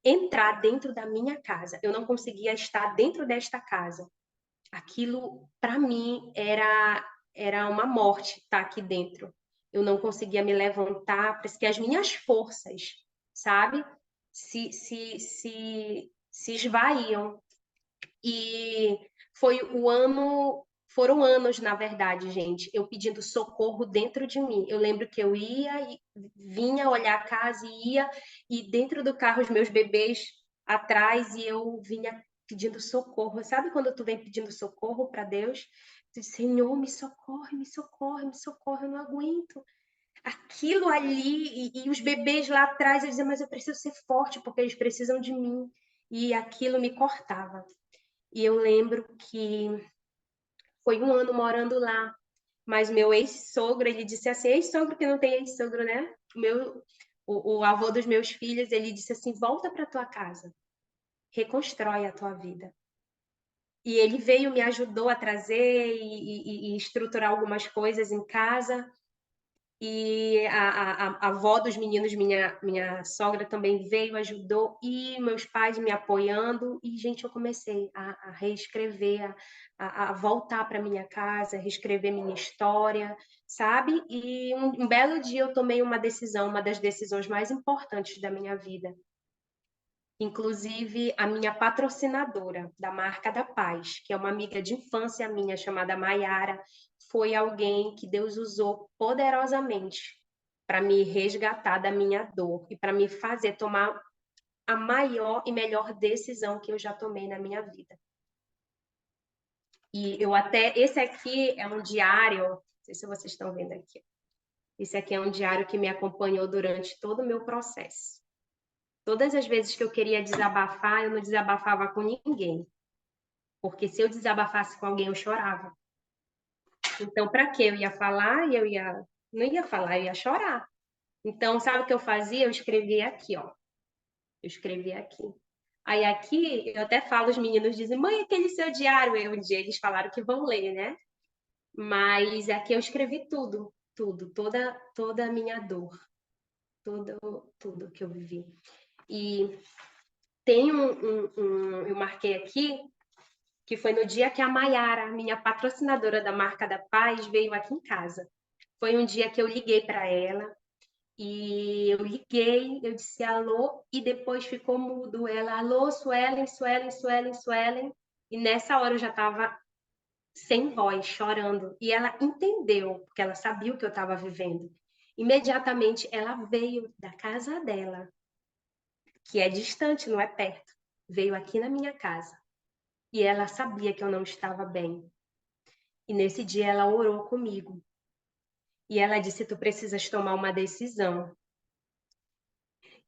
entrar dentro da minha casa, eu não conseguia estar dentro desta casa. Aquilo, para mim, era uma morte estar aqui dentro. Eu não conseguia me levantar, parece que as minhas forças, sabe, se esvaíam. E foi o ano, foram anos, na verdade, gente, eu pedindo socorro dentro de mim. Eu lembro que eu ia e vinha olhar a casa e ia, e dentro do carro os meus bebês atrás, e eu vinha pedindo socorro. Sabe quando tu vem pedindo socorro para Deus? Tu diz, Senhor, me socorre, me socorre, me socorre, eu não aguento. Aquilo ali, e os bebês lá atrás, eu dizia, mas eu preciso ser forte, porque eles precisam de mim. E aquilo me cortava. E eu lembro que foi 1 ano morando lá, mas meu ex-sogro, ele disse assim, ex-sogro que não tem ex-sogro, né? O avô dos meus filhos, ele disse assim, volta para tua casa, reconstrói a tua vida. E ele veio, me ajudou a trazer e estruturar algumas coisas em casa. E a avó dos meninos, minha sogra também veio, ajudou, e meus pais me apoiando, e, gente, eu comecei a reescrever, a voltar para minha casa, reescrever minha história, sabe? E um belo dia eu tomei uma decisão, uma das decisões mais importantes da minha vida. Inclusive, a minha patrocinadora da Marca da Paz, que é uma amiga de infância minha, chamada Maiara, foi alguém que Deus usou poderosamente para me resgatar da minha dor e para me fazer tomar a maior e melhor decisão que eu já tomei na minha vida. E esse aqui é um diário, não sei se vocês estão vendo aqui. Esse aqui é um diário que me acompanhou durante todo o meu processo. Todas as vezes que eu queria desabafar, eu não desabafava com ninguém. Porque se eu desabafasse com alguém, eu chorava. Então, para que eu ia falar? Não ia falar, eu ia chorar. Então, sabe o que eu fazia? Eu escrevia aqui, ó. Eu escrevia aqui. Aí aqui, eu até falo, os meninos dizem, mãe, aquele seu diário. Um dia eles falaram que vão ler, né? Mas aqui eu escrevi tudo, tudo, toda a minha dor, tudo que eu vivi. E tem eu marquei aqui, que foi no dia que a Maiara, minha patrocinadora da Marca da Paz, veio aqui em casa. Foi um dia que eu liguei para ela E eu liguei, eu disse alô, e depois ficou mudo. Ela, alô, Suelen, Suelen, Suelen, Suelen. E nessa hora eu já estava sem voz, chorando. E ela entendeu, porque ela sabia o que eu estava vivendo. Imediatamente ela veio da casa dela, que é distante, não é perto. Veio aqui na minha casa. E ela sabia que eu não estava bem. E nesse dia ela orou comigo. E ela disse: Tu precisas tomar uma decisão.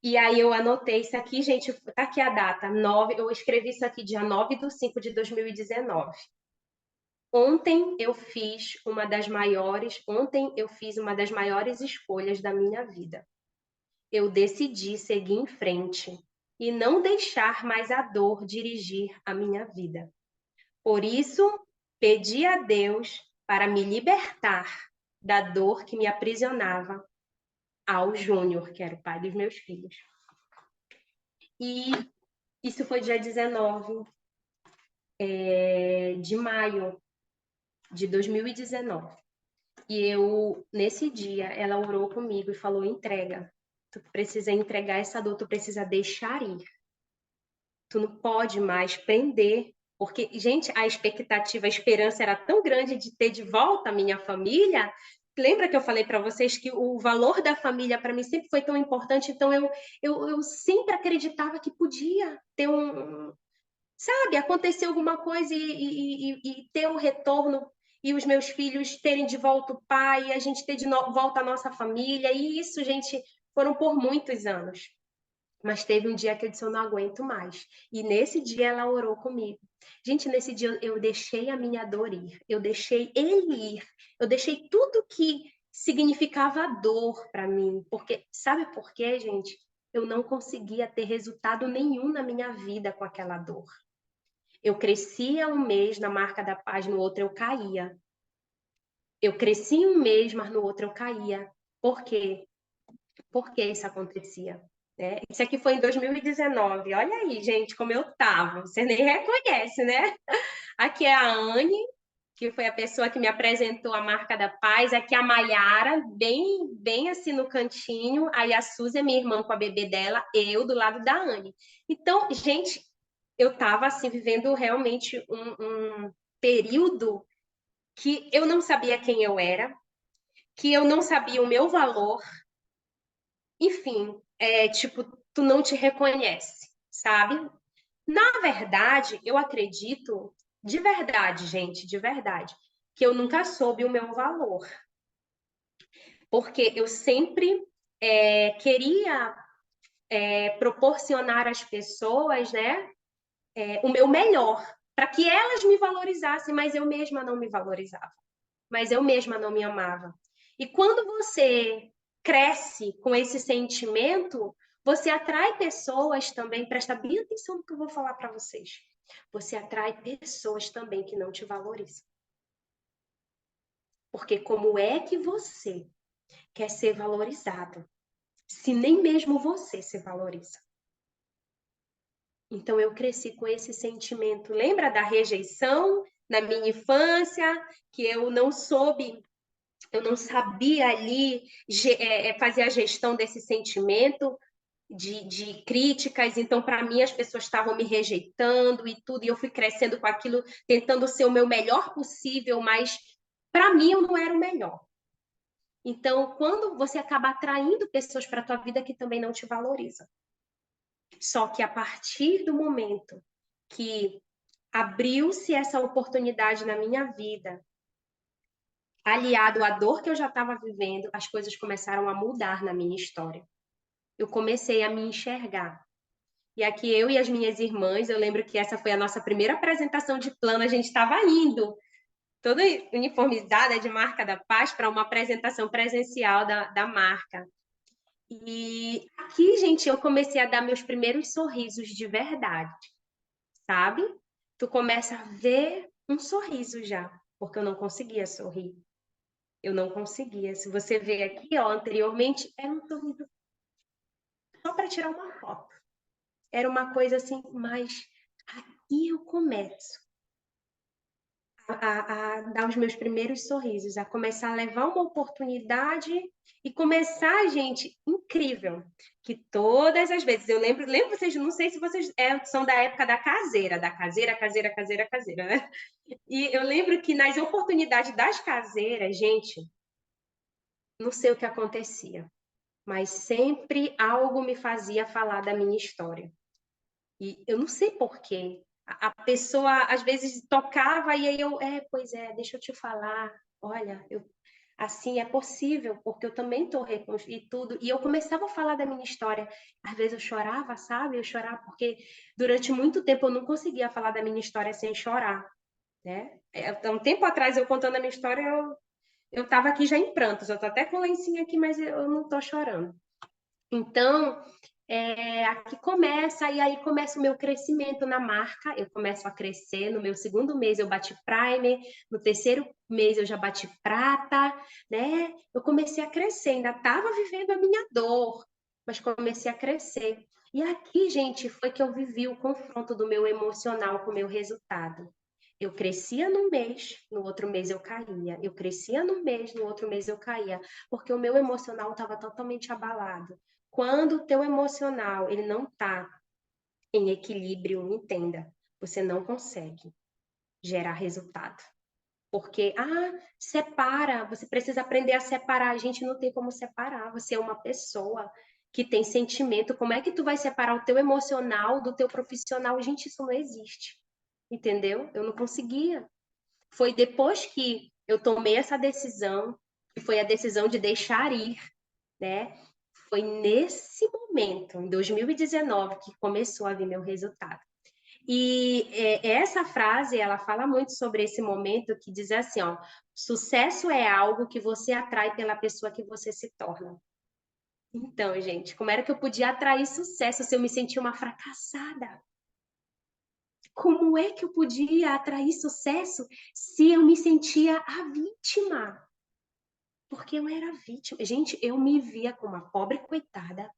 E aí eu anotei isso aqui, gente, tá aqui a data, 9, eu escrevi isso aqui dia 9/5/2019. Ontem eu fiz uma das maiores escolhas da minha vida. Eu decidi seguir em frente e não deixar mais a dor dirigir a minha vida. Por isso, pedi a Deus para me libertar da dor que me aprisionava ao Júnior, que era o pai dos meus filhos. E isso foi dia 19 de maio de 2019. E eu, nesse dia, ela orou comigo e falou: entrega. Tu precisa entregar essa dor, tu precisa deixar ir. Tu não pode mais prender. Porque, gente, a expectativa, a esperança era tão grande de ter de volta a minha família. Lembra que eu falei para vocês que o valor da família para mim sempre foi tão importante? Então, eu sempre acreditava que podia ter sabe, acontecer alguma coisa e ter um retorno e os meus filhos terem de volta o pai, e a gente ter de volta a nossa família. E isso, gente, foram por muitos anos. Mas teve um dia que eu disse: eu não aguento mais. E nesse dia ela orou comigo. Gente, nesse dia eu deixei a minha dor ir, eu deixei ele ir, eu deixei tudo que significava dor para mim. Porque, sabe por quê, gente? Eu não conseguia ter resultado nenhum na minha vida com aquela dor. Eu crescia um mês na marca da paz, no outro eu caía. Eu cresci um mês, mas no outro eu caía. Por quê? Por que isso acontecia? Isso aqui foi em 2019. Olha aí, gente, como eu tava. Você nem reconhece, né? Aqui é a Anne, que foi a pessoa que me apresentou a marca da paz. Aqui é a Maiara, bem, bem assim no cantinho. Aí a Suzy é minha irmã com a bebê dela, eu do lado da Anne. Então, gente, eu estava assim vivendo realmente um período que eu não sabia quem eu era, que eu não sabia o meu valor. Enfim, tipo, tu não te reconhece, sabe? Na verdade, eu acredito, de verdade, gente, de verdade, que eu nunca soube o meu valor, porque eu sempre queria proporcionar às pessoas, né, o meu melhor, para que elas me valorizassem, mas eu mesma não me valorizava, mas eu mesma não me amava. E quando você cresce com esse sentimento, você atrai pessoas também, presta bem atenção no que eu vou falar para vocês. Você atrai pessoas também que não te valorizam. Porque como é que você quer ser valorizado se nem mesmo você se valoriza? Então eu cresci com esse sentimento. Lembra da rejeição na minha infância, que eu não soube, eu não sabia ali fazer a gestão desse sentimento de críticas. Então, para mim, as pessoas estavam me rejeitando e tudo, e eu fui crescendo com aquilo, tentando ser o meu melhor possível, mas para mim eu não era o melhor. Então, quando você acaba atraindo pessoas para a tua vida que também não te valorizam. Só que a partir do momento que abriu-se essa oportunidade na minha vida, aliado à dor que eu já estava vivendo, as coisas começaram a mudar na minha história. Eu comecei a me enxergar. E aqui eu e as minhas irmãs, eu lembro que essa foi a nossa primeira apresentação de plano, a gente estava indo, toda uniformizada de marca da paz, para uma apresentação presencial da marca. E aqui, gente, eu comecei a dar meus primeiros sorrisos de verdade, sabe? Tu começa a ver um sorriso já, porque eu não conseguia sorrir. Eu não conseguia. Se você vê aqui, ó, anteriormente, era um sorriso só para tirar uma foto. Era uma coisa assim, mas aqui eu começo a dar os meus primeiros sorrisos, a começar a levar uma oportunidade e começar, gente, incrível, que todas as vezes, eu lembro vocês, não sei se vocês são da época da caseira, caseira, né? E eu lembro que nas oportunidades das caseiras, gente, não sei o que acontecia, mas sempre algo me fazia falar da minha história. E eu não sei por quê. A pessoa, às vezes, tocava e aí eu, pois é, deixa eu te falar, olha, assim, é possível, porque eu também estou reconstruindo tudo. E eu começava a falar da minha história. Às vezes eu chorava, sabe? Eu chorava porque durante muito tempo eu não conseguia falar da minha história sem chorar, né? Um tempo atrás, eu contando a minha história, eu estava aqui já em prantos. Eu estou até com lencinho aqui, mas eu não estou chorando. Então, aqui começa, e aí começa o meu crescimento na marca, eu começo a crescer, no meu segundo mês eu bati Primer, no terceiro mês eu já bati prata, né? Eu comecei a crescer, ainda estava vivendo a minha dor, mas comecei a crescer. E aqui, gente, foi que eu vivi o confronto do meu emocional com o meu resultado. Eu crescia num mês, no outro mês eu caía. Eu crescia num mês, no outro mês eu caía, porque o meu emocional estava totalmente abalado. Quando o teu emocional ele não está em equilíbrio, entenda, você não consegue gerar resultado. Porque, separa, você precisa aprender a separar. A gente não tem como separar. Você é uma pessoa que tem sentimento. Como é que tu vai separar o teu emocional do teu profissional? Gente, isso não existe. Entendeu? Eu não conseguia. Foi depois que eu tomei essa decisão, que foi a decisão de deixar ir, né? Foi nesse momento, em 2019, que começou a vir meu resultado. E essa frase, ela fala muito sobre esse momento que diz assim, ó, sucesso é algo que você atrai pela pessoa que você se torna. Então, gente, como era que eu podia atrair sucesso se eu me sentia uma fracassada? Como é que eu podia atrair sucesso se eu me sentia a vítima? Porque eu era vítima. Gente, eu me via como uma pobre coitada,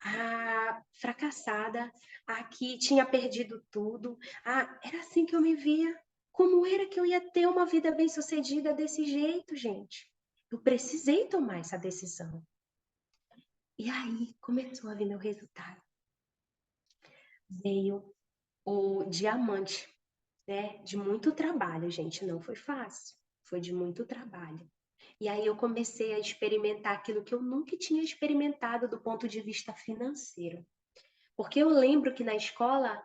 a fracassada, a que tinha perdido tudo. Era assim que eu me via. Como era que eu ia ter uma vida bem-sucedida desse jeito, gente? Eu precisei tomar essa decisão. E aí começou a vir meu resultado. Veio o diamante, né? De muito trabalho, gente. Não foi fácil. Foi de muito trabalho. E aí eu comecei a experimentar aquilo que eu nunca tinha experimentado do ponto de vista financeiro. Porque eu lembro que na escola,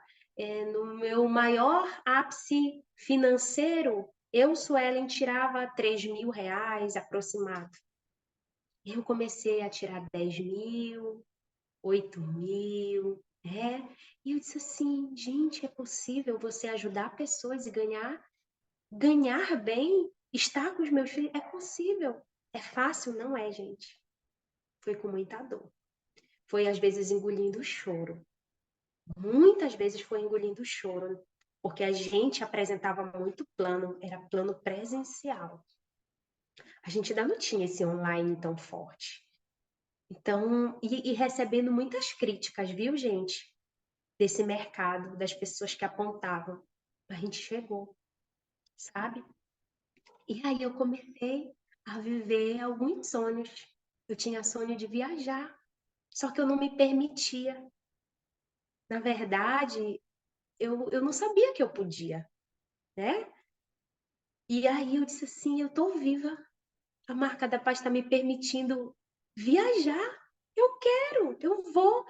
no meu maior ápice financeiro, eu, Suelen, tirava 3.000 reais aproximado. Eu comecei a tirar 10.000, 8.000, né? E eu disse assim, gente, é possível você ajudar pessoas e ganhar bem, estar com os meus filhos? É possível. É fácil? Não é, gente. Foi com muita dor. Foi, às vezes, engolindo o choro. Muitas vezes foi engolindo o choro, porque a gente apresentava muito plano, era plano presencial. A gente ainda não tinha esse online tão forte. Então, e recebendo muitas críticas, viu, gente? Desse mercado, das pessoas que apontavam. A gente chegou, sabe? E aí eu comecei a viver alguns sonhos. Eu tinha sonho de viajar, só que eu não me permitia. Na verdade, eu não sabia que eu podia, né? E aí eu disse assim, eu tô viva. A marca da paz está me permitindo viajar. Eu quero, eu vou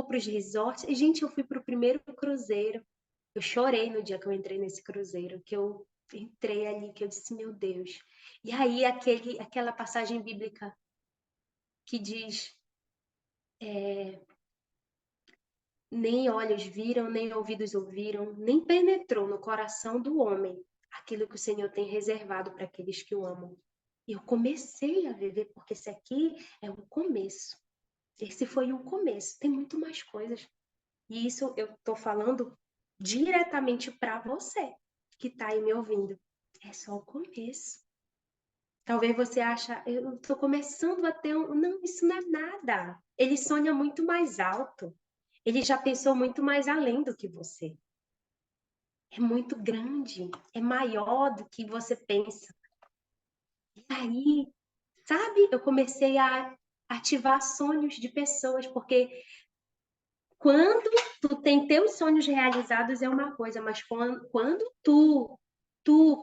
para os resorts. E, gente, eu fui para o primeiro cruzeiro. Eu chorei no dia que eu entrei nesse cruzeiro, que eu entrei ali, que eu disse, meu Deus. E aí aquela passagem bíblica que diz, nem olhos viram, nem ouvidos ouviram, nem penetrou no coração do homem aquilo que o Senhor tem reservado para aqueles que o amam. E eu comecei a viver, porque esse aqui é um começo. Esse foi um começo. Tem muito mais coisas. E isso eu estou falando diretamente para você que está aí me ouvindo. É só o começo. Talvez você ache, eu estou começando a ter um... Não, isso não é nada. Ele sonha muito mais alto. Ele já pensou muito mais além do que você. é muito grande, é maior do que você pensa. E aí, sabe, eu comecei a ativar sonhos de pessoas, porque quando tu tem teus sonhos realizados é uma coisa, mas quando tu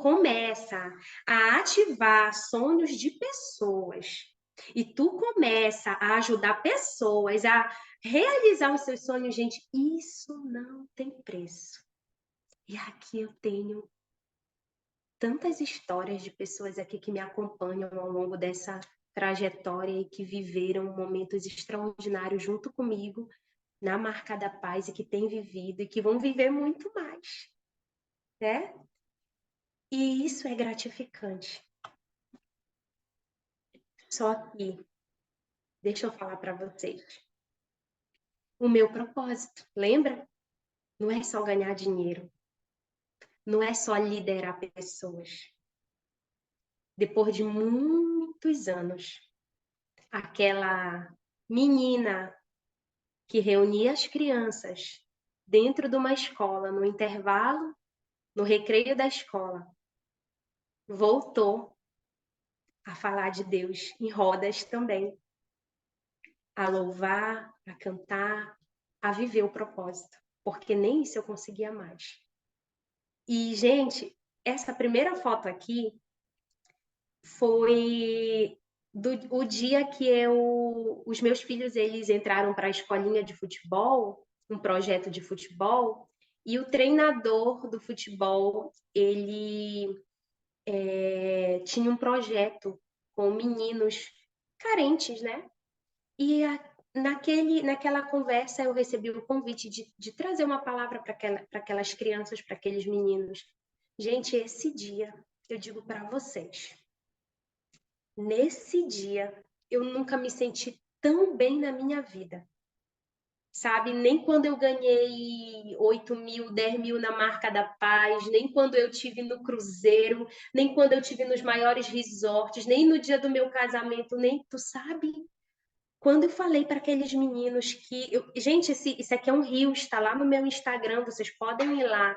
começa a ativar sonhos de pessoas e tu começa a ajudar pessoas a realizar os seus sonhos, gente, isso não tem preço. E aqui eu tenho tantas histórias de pessoas aqui que me acompanham ao longo dessa trajetória e que viveram momentos extraordinários junto comigo na Marca da Paz e que têm vivido e que vão viver muito mais, né? E isso é gratificante. Só que, deixa eu falar para vocês, o meu propósito, lembra? Não é só ganhar dinheiro, não é só liderar pessoas. Depois de muitos anos, aquela menina que reunia as crianças dentro de uma escola, no intervalo, no recreio da escola, voltou a falar de Deus em rodas também, a louvar, a cantar, a viver o propósito, porque nem isso eu conseguia mais. E, gente, essa primeira foto aqui foi o dia que os meus filhos eles entraram para a escolinha de futebol, um projeto de futebol, e o treinador do futebol ele tinha um projeto com meninos carentes, né? E naquela conversa eu recebi o convite de trazer uma palavra para aquelas crianças, para aqueles meninos. Gente, esse dia, eu digo para vocês, nesse dia eu nunca me senti tão bem na minha vida. Sabe, nem quando eu ganhei 8.000, 10.000 na Marca da Paz, nem quando eu tive no cruzeiro, nem quando eu tive nos maiores resorts, nem no dia do meu casamento, nem tu sabe. Quando eu falei para aqueles meninos que gente, isso aqui é um rio, está lá no meu Instagram, vocês podem ir lá.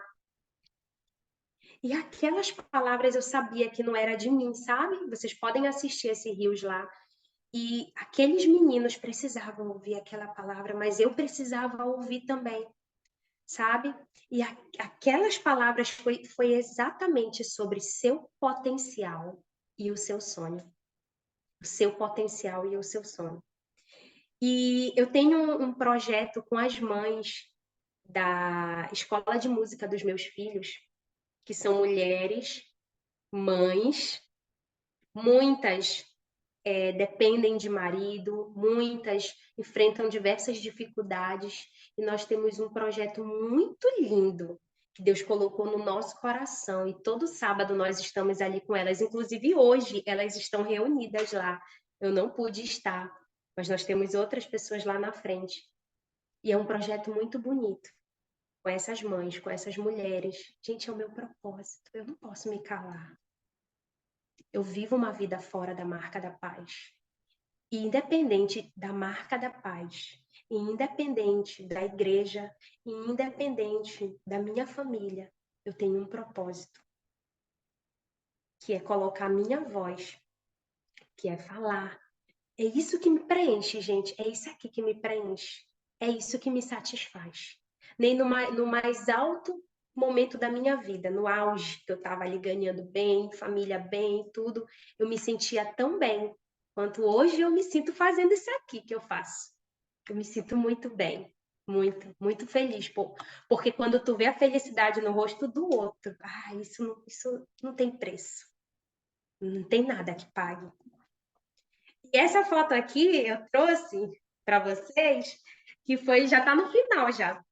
E aquelas palavras eu sabia que não era de mim, sabe? Vocês podem assistir esse rios lá. E aqueles meninos precisavam ouvir aquela palavra, mas eu precisava ouvir também, sabe? E aquelas palavras foi exatamente sobre seu potencial e o seu sonho. O seu potencial e o seu sonho. E eu tenho um projeto com as mães da escola de música dos meus filhos, que são mulheres, mães, muitas dependem de marido, muitas enfrentam diversas dificuldades, e nós temos um projeto muito lindo que Deus colocou no nosso coração, e todo sábado nós estamos ali com elas, inclusive hoje elas estão reunidas lá. Eu não pude estar, mas nós temos outras pessoas lá na frente. E é um projeto muito bonito, com essas mães, com essas mulheres. Gente, é o meu propósito, eu não posso me calar. Eu vivo uma vida fora da Marca da Paz. E independente da Marca da Paz, e independente da igreja, e independente da minha família, eu tenho um propósito, que é colocar a minha voz, que é falar. É isso que me preenche, gente. É isso aqui que me preenche. É isso que me satisfaz. Nem no mais alto momento da minha vida, no auge, que eu estava ali ganhando bem, família bem, tudo, eu me sentia tão bem quanto hoje eu me sinto fazendo isso aqui que eu faço. Eu me sinto muito bem, muito, muito feliz, porque quando tu vê a felicidade no rosto do outro, isso não tem preço. Não tem nada que pague. E essa foto aqui eu trouxe para vocês, que já está no final já.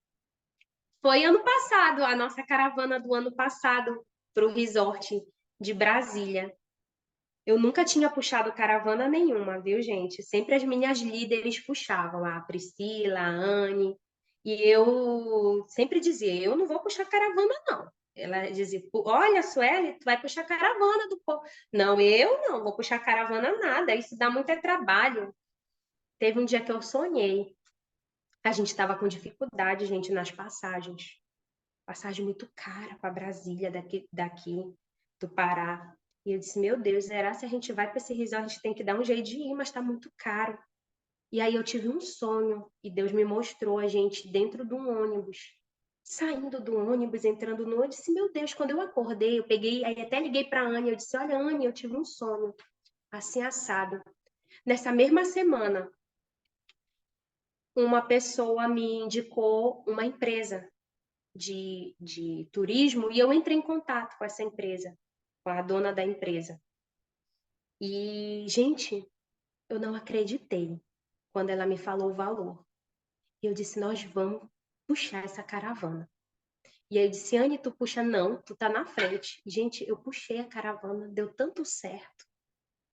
Foi ano passado, a nossa caravana do ano passado para o resort de Brasília. Eu nunca tinha puxado caravana nenhuma, viu, gente? Sempre as minhas líderes puxavam, a Priscila, a Anne, e eu sempre dizia, eu não vou puxar caravana, não. Ela dizia, olha, Sueli, tu vai puxar caravana do povo. Não, eu não vou puxar caravana nada, isso dá muito trabalho. Teve um dia que eu sonhei. A gente estava com dificuldade, gente, nas passagens. passagem muito cara para Brasília, daqui do Pará. E eu disse, meu Deus, será se a gente vai para esse resort, a gente tem que dar um jeito de ir, mas está muito caro. E aí eu tive um sonho, e Deus me mostrou a gente dentro de um ônibus, saindo do ônibus, entrando no ônibus. Eu disse, meu Deus, quando eu acordei, eu peguei, aí até liguei para a Anne, eu disse, olha, Anne, eu tive um sonho, assim assado. Nessa mesma semana, uma pessoa me indicou uma empresa de turismo e eu entrei em contato com essa empresa, com a dona da empresa. E, gente, eu não acreditei quando ela me falou o valor. E eu disse, nós vamos puxar essa caravana. E aí eu disse, Anne, tu puxa? Não, tu tá na frente. Gente, eu puxei a caravana, deu tanto certo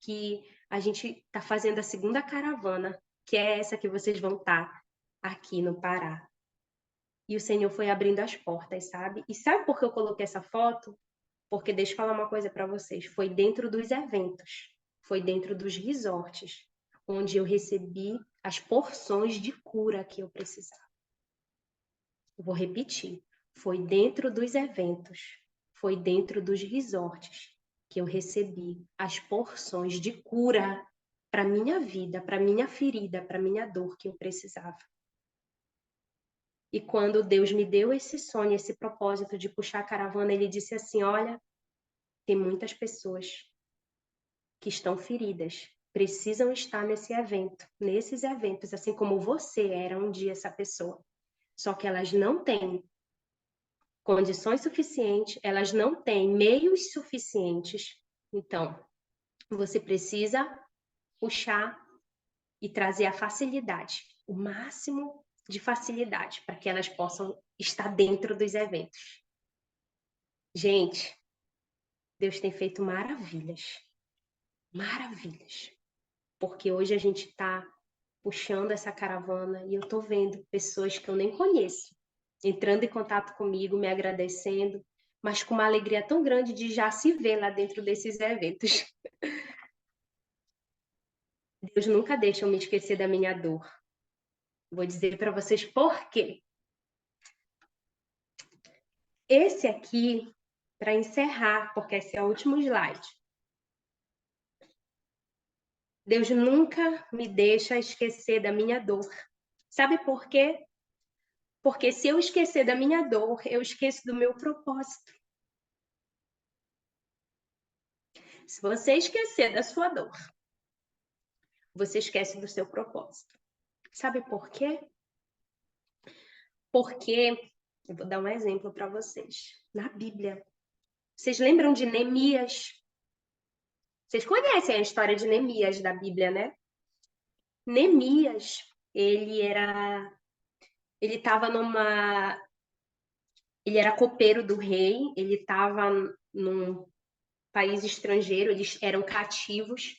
que a gente tá fazendo a segunda caravana, que é essa que vocês vão estar aqui no Pará. E o Senhor foi abrindo as portas, sabe? E sabe por que eu coloquei essa foto? Porque deixa eu falar uma coisa para vocês, foi dentro dos eventos, foi dentro dos resorts, onde eu recebi as porções de cura que eu precisava. Eu vou repetir, foi dentro dos eventos, foi dentro dos resorts que eu recebi as porções de cura para minha vida, para minha ferida, para minha dor que eu precisava. E quando Deus me deu esse sonho, esse propósito de puxar a caravana, ele disse assim: olha, tem muitas pessoas que estão feridas, precisam estar nesses eventos, assim como você era um dia essa pessoa. Só que elas não têm condições suficientes, elas não têm meios suficientes. Então, você precisa puxar e trazer a facilidade, o máximo de facilidade, para que elas possam estar dentro dos eventos. Gente, Deus tem feito maravilhas, maravilhas. Porque hoje a gente está puxando essa caravana e eu estou vendo pessoas que eu nem conheço entrando em contato comigo, me agradecendo, mas com uma alegria tão grande de já se ver lá dentro desses eventos. Deus nunca deixa eu me esquecer da minha dor. Vou dizer para vocês por quê. Esse aqui, para encerrar, porque esse é o último slide. Deus nunca me deixa esquecer da minha dor. Sabe por quê? Porque se eu esquecer da minha dor, eu esqueço do meu propósito. Se você esquecer da sua dor, você esquece do seu propósito. Sabe por quê? Porque, eu vou dar um exemplo para vocês. Na Bíblia, vocês lembram de Neemias? Vocês conhecem a história de Neemias da Bíblia, né? Neemias, ele era copeiro do rei, ele estava num país estrangeiro, eles eram cativos.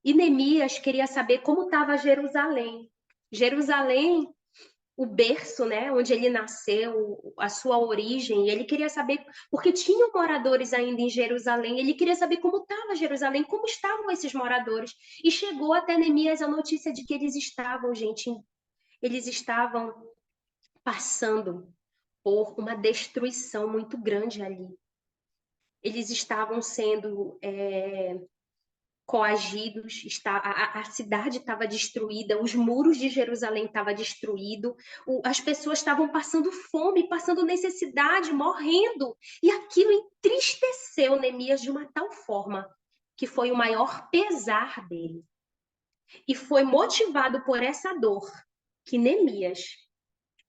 E Neemias queria saber como estava Jerusalém. Jerusalém, o berço, né, onde ele nasceu, a sua origem, ele queria saber, porque tinham moradores ainda em Jerusalém, ele queria saber como estava Jerusalém, como estavam esses moradores. E chegou até Neemias a notícia de que eles estavam, gente, eles estavam passando por uma destruição muito grande ali. Eles estavam sendo coagidos, a cidade estava destruída, os muros de Jerusalém estavam destruídos, as pessoas estavam passando fome, passando necessidade, morrendo. E aquilo entristeceu Neemias de uma tal forma que foi o maior pesar dele. E foi motivado por essa dor que Neemias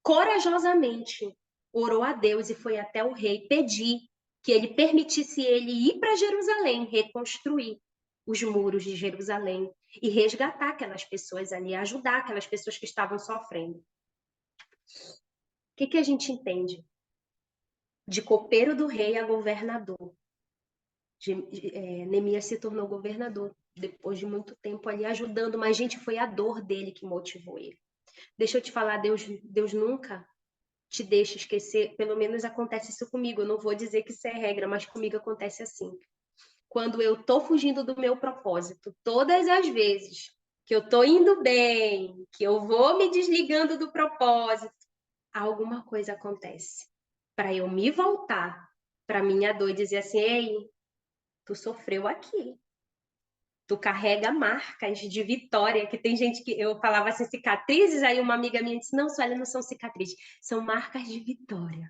corajosamente orou a Deus e foi até o rei pedir que ele permitisse ele ir para Jerusalém, reconstruir os muros de Jerusalém e resgatar aquelas pessoas ali, ajudar aquelas pessoas que estavam sofrendo. O que a gente entende? De copeiro do rei a governador. Neemias se tornou governador depois de muito tempo ali ajudando, mas, gente, foi a dor dele que motivou ele. Deixa eu te falar, Deus nunca te deixa esquecer, pelo menos acontece isso comigo, eu não vou dizer que isso é regra, mas comigo acontece assim. Quando eu tô fugindo do meu propósito, todas as vezes que eu tô indo bem, que eu vou me desligando do propósito, alguma coisa acontece para eu me voltar para minha dor e dizer assim: ei, tu sofreu aqui. Tu carrega marcas de vitória, que tem gente que eu falava assim, cicatrizes, aí uma amiga minha disse: não, Sueli, não são cicatrizes, são marcas de vitória.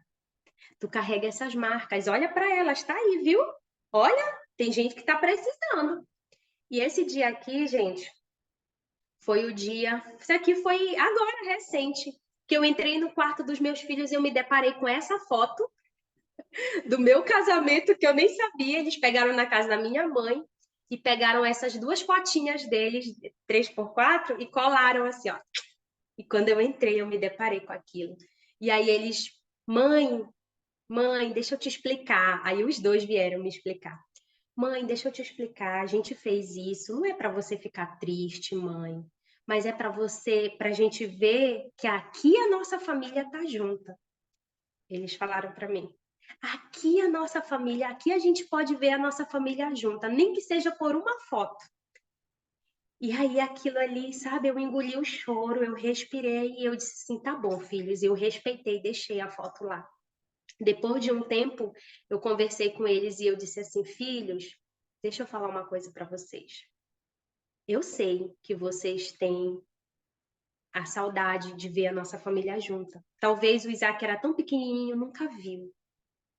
Tu carrega essas marcas, olha para elas, tá aí, viu? Olha, tem gente que tá precisando. E esse dia aqui, gente, foi o dia. Isso aqui foi agora, recente, que eu entrei no quarto dos meus filhos e eu me deparei com essa foto do meu casamento que eu nem sabia. Eles pegaram na casa da minha mãe e pegaram essas duas fotinhas deles, 3x4, e colaram assim, ó. E quando eu entrei, eu me deparei com aquilo. E aí eles, mãe, deixa eu te explicar. Aí os dois vieram me explicar. Mãe, deixa eu te explicar. A gente fez isso. Não é para você ficar triste, mãe, mas é para você, para a gente ver que aqui a nossa família tá junta. Eles falaram para mim. Aqui a nossa família, aqui a gente pode ver a nossa família junta, nem que seja por uma foto. E aí aquilo ali, sabe, eu engoli o choro, eu respirei e eu disse assim, tá bom, filhos, eu respeitei, deixei a foto lá. Depois de um tempo, eu conversei com eles e eu disse assim, filhos, deixa eu falar uma coisa para vocês. Eu sei que vocês têm a saudade de ver a nossa família junta. Talvez o Isaac era tão pequenininho, nunca viu.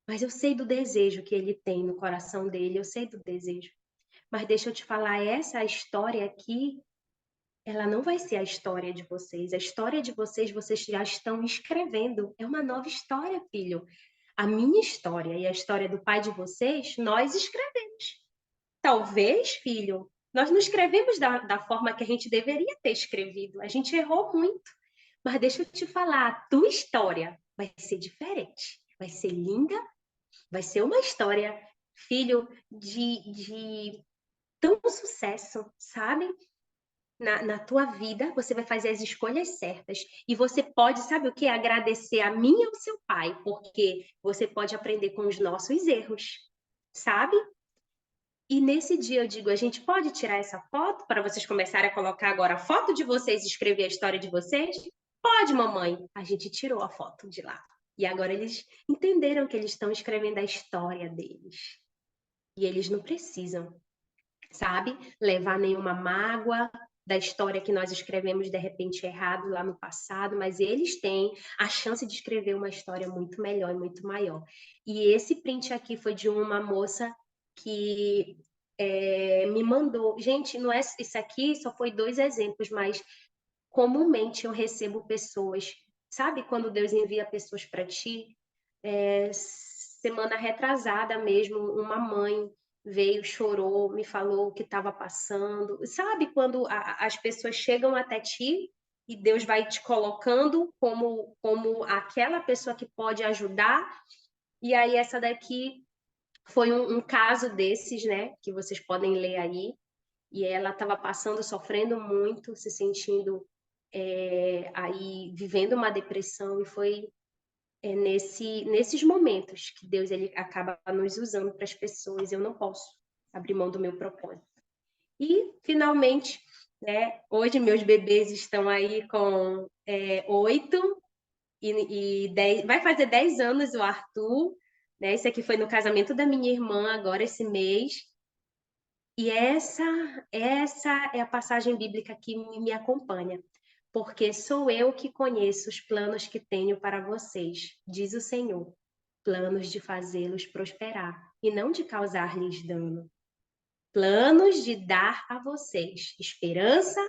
Mas eu sei do desejo que ele tem no coração dele, eu sei do desejo. Mas deixa eu te falar, essa história aqui, ela não vai ser a história de vocês. A história de vocês, vocês já estão escrevendo. É uma nova história, filho. A minha história e a história do pai de vocês, nós escrevemos. Talvez, filho, nós não escrevemos da forma que a gente deveria ter escrevido. A gente errou muito. Mas deixa eu te falar, a tua história vai ser diferente. Vai ser linda, vai ser uma história, filho, de tão sucesso, sabe? Na tua vida, você vai fazer as escolhas certas. E você pode, sabe o que? Agradecer a mim e ao seu pai, porque você pode aprender com os nossos erros, sabe? E nesse dia eu digo, a gente pode tirar essa foto para vocês começarem a colocar agora a foto de vocês e escrever a história de vocês? Pode, mamãe. A gente tirou a foto de lá. E agora eles entenderam que eles estão escrevendo a história deles. E eles não precisam, sabe, levar nenhuma mágoa da história que nós escrevemos de repente errado lá no passado, mas eles têm a chance de escrever uma história muito melhor e muito maior. E esse print aqui foi de uma moça que me mandou. Gente, não é isso aqui, só foi 2 exemplos, mas comumente eu recebo pessoas, sabe, quando Deus envia pessoas para ti, semana retrasada mesmo, uma mãe veio, chorou, me falou o que estava passando. Sabe quando as pessoas chegam até ti e Deus vai te colocando como aquela pessoa que pode ajudar? E aí essa daqui foi um caso desses, né, que vocês podem ler aí. E ela estava passando, sofrendo muito, se sentindo aí vivendo uma depressão, e foi nesses momentos que Deus ele acaba nos usando para as pessoas. Eu não posso abrir mão do meu propósito. E, finalmente, né, hoje meus bebês estão aí com 8 e 10, vai fazer 10 anos o Arthur, né? Esse aqui foi no casamento da minha irmã, agora esse mês. E essa é a passagem bíblica que me acompanha. Porque sou eu que conheço os planos que tenho para vocês, diz o Senhor, planos de fazê-los prosperar e não de causar-lhes dano, planos de dar a vocês esperança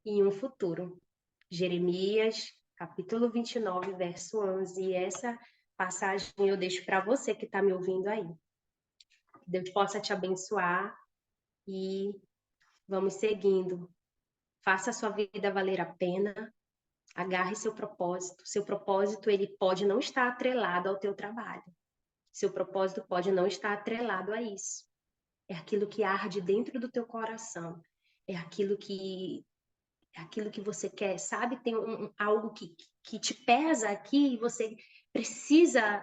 e um futuro. Jeremias, capítulo 29, verso 11. E essa passagem eu deixo para você que está me ouvindo aí. Que Deus possa te abençoar e vamos seguindo. Faça a sua vida valer a pena. Agarre seu propósito. Seu propósito, ele pode não estar atrelado ao teu trabalho. Seu propósito pode não estar atrelado a isso. É aquilo que arde dentro do teu coração. É aquilo que você quer, sabe? Tem algo que te pesa aqui e você precisa,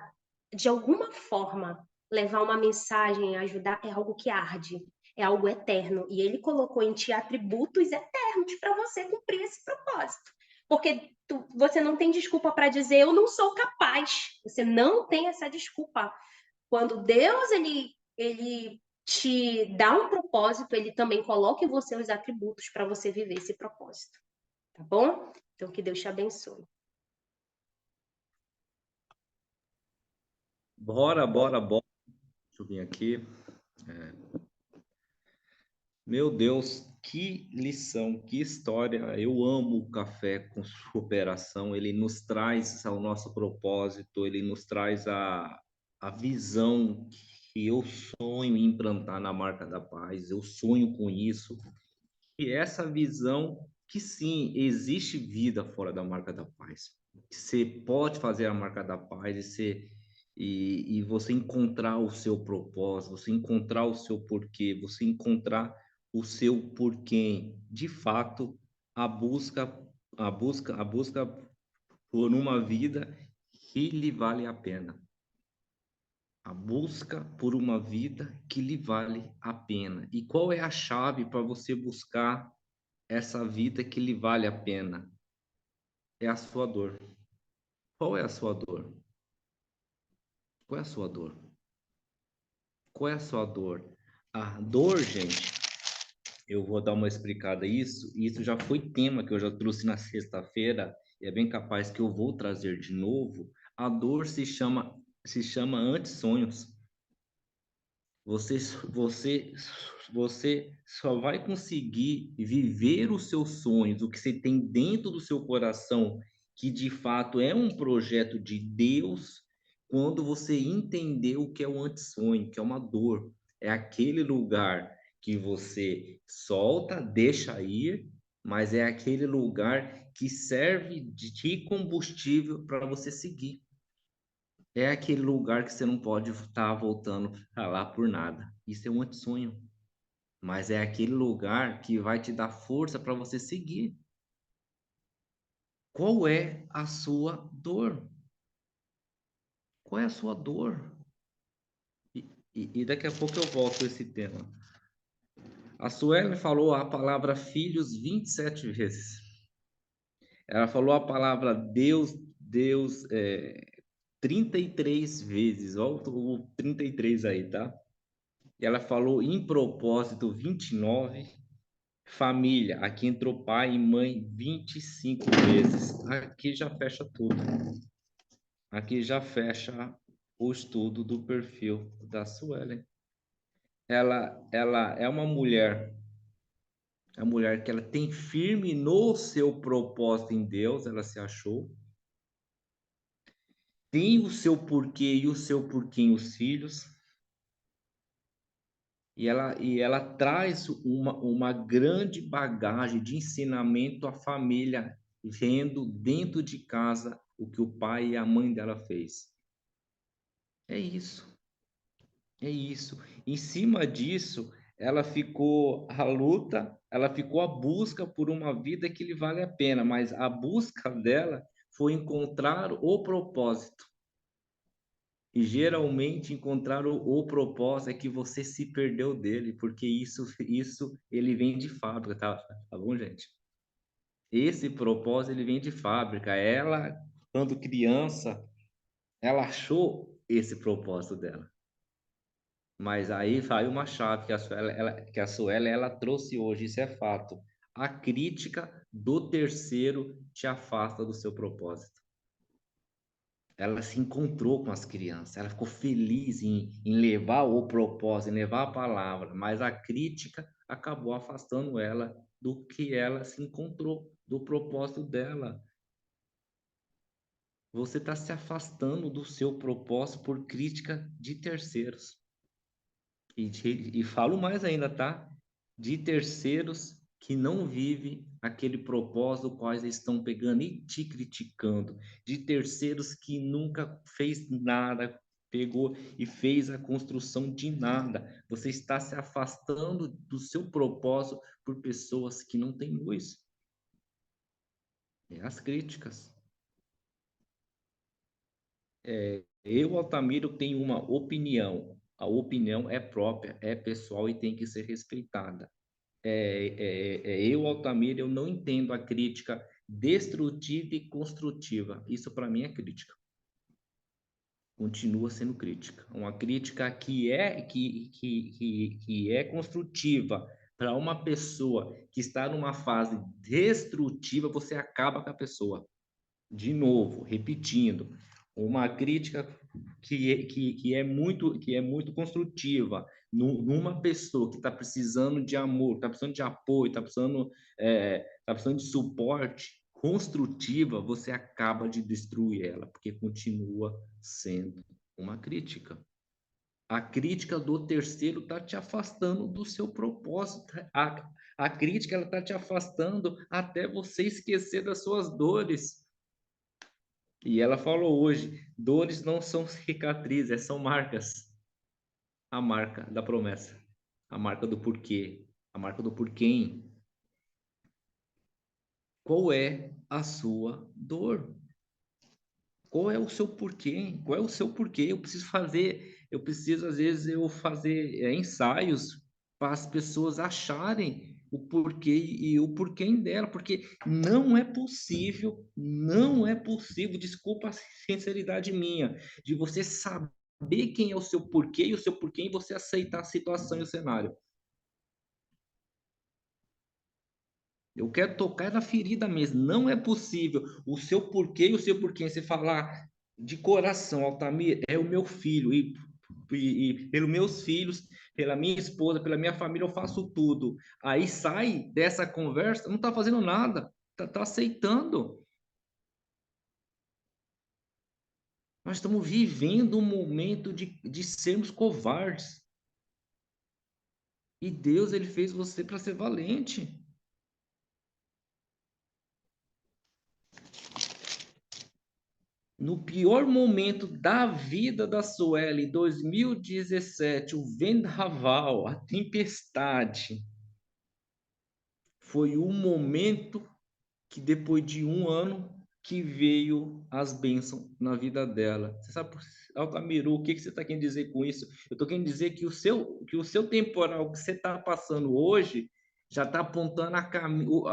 de alguma forma, levar uma mensagem, ajudar. É algo que arde. É algo eterno. E ele colocou em ti atributos eternos para você cumprir esse propósito. porque você não tem desculpa para dizer eu não sou capaz. Você não tem essa desculpa. Quando Deus ele te dá um propósito, ele também coloca em você os atributos para você viver esse propósito, tá bom? Então que Deus te abençoe. Bora, bora, bora. Deixa eu vir aqui. Meu Deus, que lição, que história. Eu amo o café com superação. Ele nos traz o nosso propósito, ele nos traz a visão que eu sonho em implantar na marca da paz. Eu sonho com isso. E essa visão que sim, existe vida fora da marca da paz. Você pode fazer a marca da paz e você encontrar o seu propósito, você encontrar o seu porquê, você encontrar o seu porquê. De fato, a busca, a busca por uma vida que lhe vale a pena. A busca por uma vida que lhe vale a pena. E qual é a chave para você buscar essa vida que lhe vale a pena? É a sua dor. Qual é a sua dor? Qual é a sua dor? Qual é a sua dor? A dor, gente, eu vou dar uma explicada isso. Isso já foi tema que eu já trouxe na sexta-feira, e é bem capaz que eu vou trazer de novo. A dor se chama antissonhos. Você, você, você só vai conseguir viver os seus sonhos, o que você tem dentro do seu coração, que de fato é um projeto de Deus, quando você entender o que é o antissonho, que é uma dor. É aquele lugar que você solta, deixa ir, mas é aquele lugar que serve de combustível para você seguir. É aquele lugar que você não pode estar voltando para lá por nada. Isso é um sonho. Mas é aquele lugar que vai te dar força para você seguir. Qual é a sua dor? Qual é a sua dor? E daqui a pouco eu volto a esse tema. A Sueli falou a palavra filhos 27 vezes. Ela falou a palavra Deus, Deus, 33 vezes. Olha o 33 aí, tá? E ela falou em propósito 29, família, aqui entrou pai e mãe 25 vezes. Aqui já fecha tudo. Aqui já fecha o estudo do perfil da Suelen. Ela é uma mulher que ela tem firme no seu propósito em Deus, ela se achou. Tem o seu porquê e o seu porquê em os filhos. E ela traz uma grande bagagem de ensinamento à família, vendo dentro de casa o que o pai e a mãe dela fez. É isso, é isso. Em cima disso, ela ficou a luta, ela ficou a busca por uma vida que lhe vale a pena, mas a busca dela foi encontrar o propósito. E geralmente encontrar o propósito é que você se perdeu dele, porque isso ele vem de fábrica, tá bom, gente? Esse propósito ele vem de fábrica. Ela, quando criança, ela achou esse propósito dela. Mas aí vai uma chave que a Suela ela trouxe hoje, isso é fato. A crítica do terceiro te afasta do seu propósito. Ela se encontrou com as crianças, ela ficou feliz em levar o propósito, em levar a palavra, mas a crítica acabou afastando ela do que ela se encontrou, do propósito dela. Você está se afastando do seu propósito por crítica de terceiros. E falo mais ainda, tá? De terceiros que não vivem aquele propósito quais estão pegando e te criticando, de terceiros que nunca fez nada, pegou e fez a construção de nada. Você está se afastando do seu propósito por pessoas que não têm luz. É as críticas. Eu, Altamiro, tenho uma opinião. A opinião é própria, é pessoal e tem que ser respeitada. Eu, Altamira, eu não entendo a crítica destrutiva e construtiva. Isso para mim é crítica. Continua sendo crítica. Uma crítica que é construtiva para uma pessoa que está numa fase destrutiva, você acaba com a pessoa. De novo, repetindo, uma crítica que é muito construtiva numa pessoa que está precisando de amor, está precisando de apoio, está precisando de suporte construtiva, você acaba de destruir ela, porque continua sendo uma crítica. A crítica do terceiro está te afastando do seu propósito. A crítica ela está te afastando até você esquecer das suas dores. E ela falou hoje: dores não são cicatrizes, são marcas. A marca da promessa, a marca do porquê, a marca do porquê. Qual é a sua dor? Qual é o seu porquê? Qual é o seu porquê? Eu preciso às vezes eu fazer ensaios para as pessoas acharem o porquê e o porquê dela, porque não é possível, desculpa a sinceridade minha, de você saber quem é o seu porquê e o seu porquê e você aceitar a situação e o cenário. Eu quero tocar na ferida mesmo. Não é possível o seu porquê e o seu porquê. Você falar de coração, Altamir, é o meu filho. E pelos meus filhos, pela minha esposa, pela minha família, eu faço tudo. Aí sai dessa conversa, não está fazendo nada. Está aceitando. Nós estamos vivendo um momento de sermos covardes. E Deus, ele fez você para ser valente. No pior momento da vida da Sueli, 2017, o vendaval, a tempestade, foi um momento que depois de um ano que veio as bênçãos na vida dela. Você sabe, Altamiru, o que você está querendo dizer com isso? Eu estou querendo dizer que o seu temporal que você está passando hoje já está apontando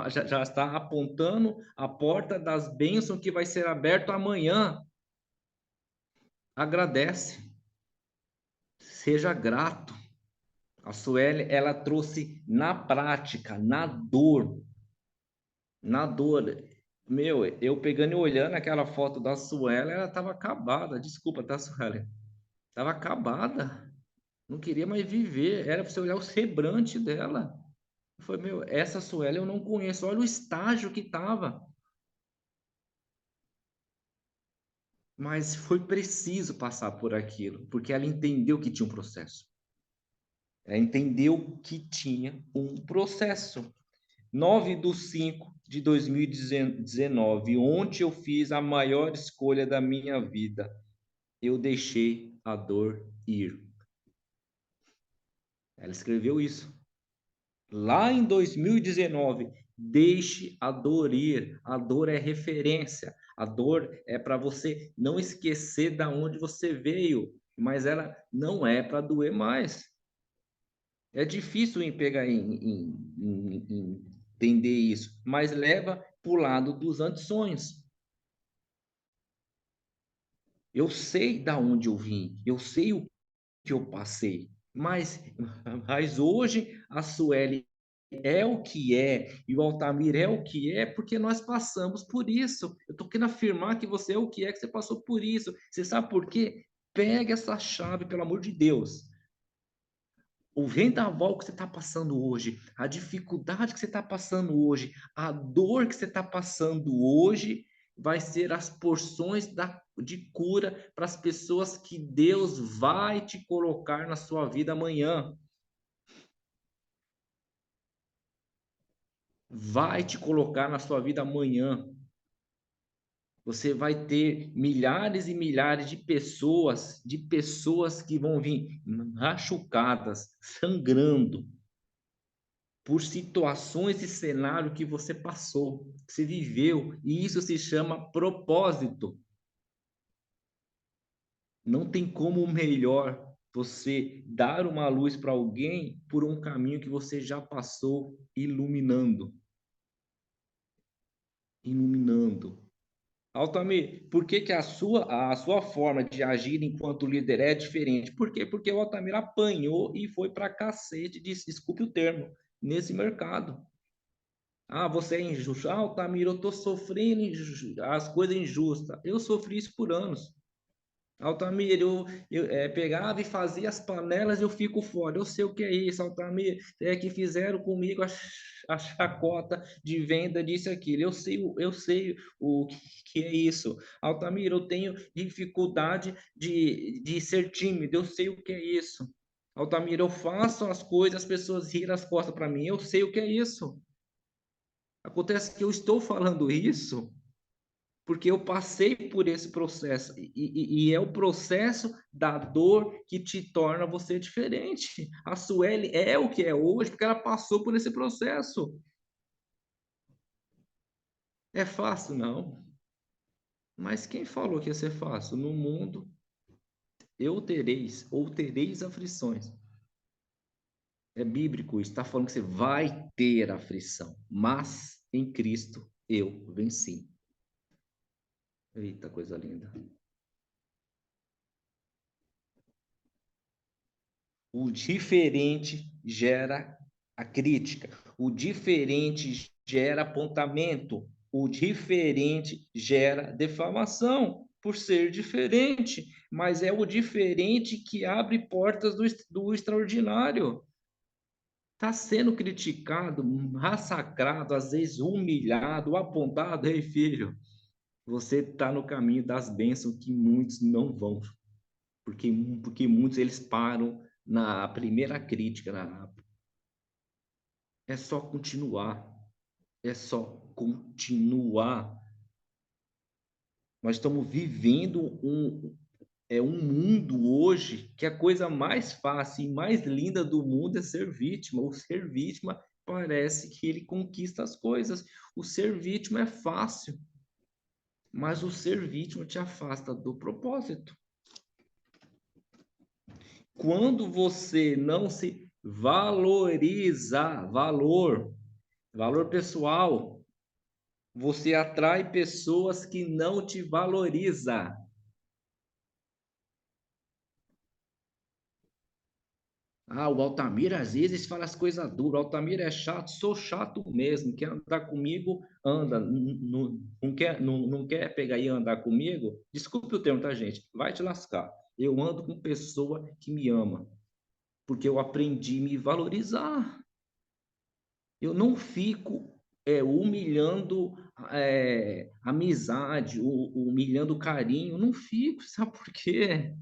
já está apontando a porta das bênçãos que vai ser aberto amanhã. Agradece, seja grato. A Sueli, ela trouxe na prática, na dor. Meu, eu pegando e olhando aquela foto da Sueli, ela estava acabada. Desculpa, tá, Sueli? Estava acabada. Não queria mais viver. Era para você olhar o semblante dela. Foi, meu, essa Sueli eu não conheço. Olha o estágio que estava. Mas foi preciso passar por aquilo, porque ela entendeu que tinha um processo. Ela entendeu que tinha um processo. 9/5 de 2019, ontem eu fiz a maior escolha da minha vida. Eu deixei a dor ir. Ela escreveu isso. Lá em 2019, deixe a dor ir. A dor é referência. A dor é para você não esquecer da onde você veio, mas ela não é para doer mais. É difícil em entender isso, mas leva para o lado dos antissonhos. Eu sei da onde eu vim, eu sei o que eu passei, mas hoje a Sueli é o que é e o Altamir é o que é porque nós passamos por isso. Eu estou querendo afirmar que você é o que é, que você passou por isso. Você sabe por quê? Pega essa chave, pelo amor de Deus. O vendaval que você está passando hoje, a dificuldade que você está passando hoje, a dor que você está passando hoje, vai ser as porções de cura para as pessoas que Deus vai te colocar na sua vida amanhã. Vai te colocar na sua vida amanhã. Você vai ter milhares e milhares de pessoas que vão vir machucadas, sangrando, por situações e cenário que você passou, que você viveu, e isso se chama propósito. Não tem como melhor você dar uma luz para alguém por um caminho que você já passou iluminando. iluminando. Altamir, por que que a sua forma de agir enquanto líder é diferente? Por quê? Porque o Altamir apanhou e foi para cacete, desculpe o termo, nesse mercado. Ah, você é injusto. Ah, Altamir, eu estou sofrendo as coisas injustas. Eu sofri isso por anos. Altamir, eu pegava e fazia as panelas, eu fico fora. Eu sei o que é isso, Altamir. É que fizeram comigo a chacota de venda disso e aquilo. Eu sei o que é isso. Altamir, eu tenho dificuldade de ser tímido. Eu sei o que é isso. Altamir, eu faço as coisas, as pessoas riram as costas para mim. Eu sei o que é isso. Acontece que eu estou falando isso porque eu passei por esse processo e é o processo da dor que te torna você diferente. A Sueli é o que é hoje porque ela passou por esse processo. É fácil? Não. Mas quem falou que ia ser fácil? No mundo eu tereis ou tereis aflições. É bíblico, está falando que você vai ter aflição, mas em Cristo eu venci. Eita, coisa linda. O diferente gera a crítica. O diferente gera apontamento. O diferente gera defamação por ser diferente. Mas é o diferente que abre portas do extraordinário. Está sendo criticado, massacrado, às vezes humilhado, apontado. Ei, filho, você está no caminho das bênçãos que muitos não vão, porque muitos eles param na primeira crítica. É só continuar, é só continuar. Nós estamos vivendo um mundo hoje que a coisa mais fácil e mais linda do mundo é ser vítima. O ser vítima parece que ele conquista as coisas. O ser vítima é fácil, mas o ser vítima te afasta do propósito. Quando você não se valoriza, valor pessoal, você atrai pessoas que não te valorizam. Ah, o Altamir às vezes fala as coisas duras. O Altamir é chato, sou chato mesmo. Quer andar comigo, anda. Não quer pegar e andar comigo? Desculpe o termo, tá, gente? Vai te lascar. Eu ando com pessoa que me ama, porque eu aprendi a me valorizar. Eu não fico humilhando amizade, humilhando carinho. Não fico, sabe por quê?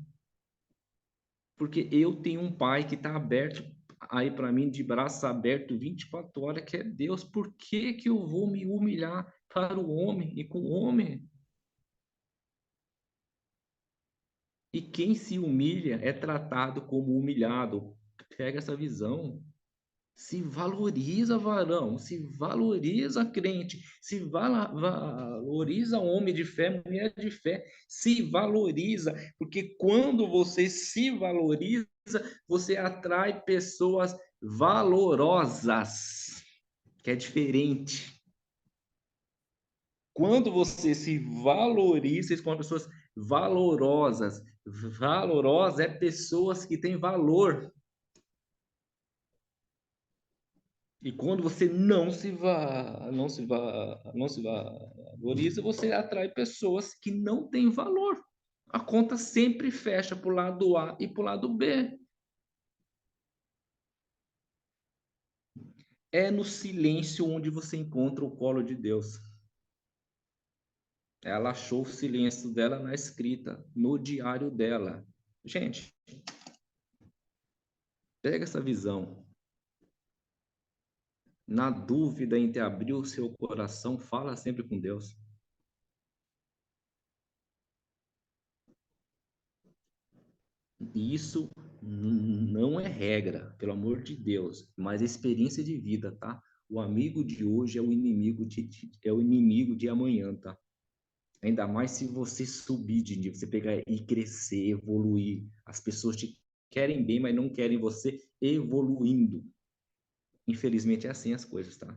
Porque eu tenho um pai que está aberto aí para mim, de braços abertos 24 horas, que é Deus. Por que que eu vou me humilhar para o homem e com o homem? E quem se humilha é tratado como humilhado. Pega essa visão. Se valoriza, varão, se valoriza, crente, se valoriza, homem de fé, mulher de fé, se valoriza, porque quando você se valoriza, você atrai pessoas valorosas, que é diferente. Quando você se valoriza, você com pessoas valorosas. Valorosa é pessoas que têm valor. E quando você não se valoriza, você atrai pessoas que não têm valor. A conta sempre fecha para o lado A e para o lado B. É no silêncio onde você encontra o colo de Deus. Ela achou o silêncio dela na escrita, no diário dela. Gente, pega essa visão. Na dúvida entre abrir o seu coração, fala sempre com Deus. Isso não é regra, pelo amor de Deus, mas experiência de vida, tá? O amigo de hoje é o inimigo de amanhã, tá? Ainda mais se você subir de nível, você pegar e crescer, evoluir. As pessoas te querem bem, mas não querem você evoluindo. Infelizmente é assim as coisas, tá?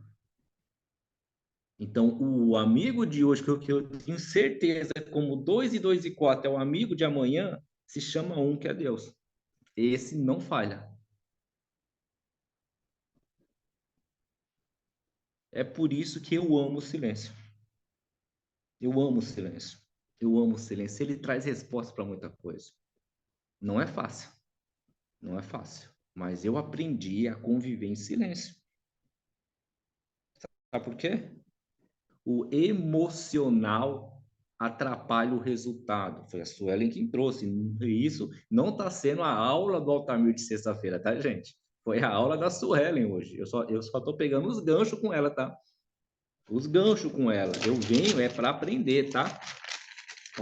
Então, o amigo de hoje, que eu tenho certeza, como 2 e 2 e 4 é o amigo de amanhã, se chama um que é Deus. Esse não falha. É por isso que eu amo o silêncio. Eu amo o silêncio. Eu amo o silêncio. Ele traz resposta para muita coisa. Não é fácil. Não é fácil. Mas eu aprendi a conviver em silêncio. Sabe por quê? O emocional atrapalha o resultado. Foi a Suelen quem trouxe. E isso não está sendo a aula do Altamir de sexta-feira, tá, gente? Foi a aula da Suelen hoje. Eu só tô pegando os ganchos com ela, tá? Os ganchos com ela. Eu venho é para aprender, tá?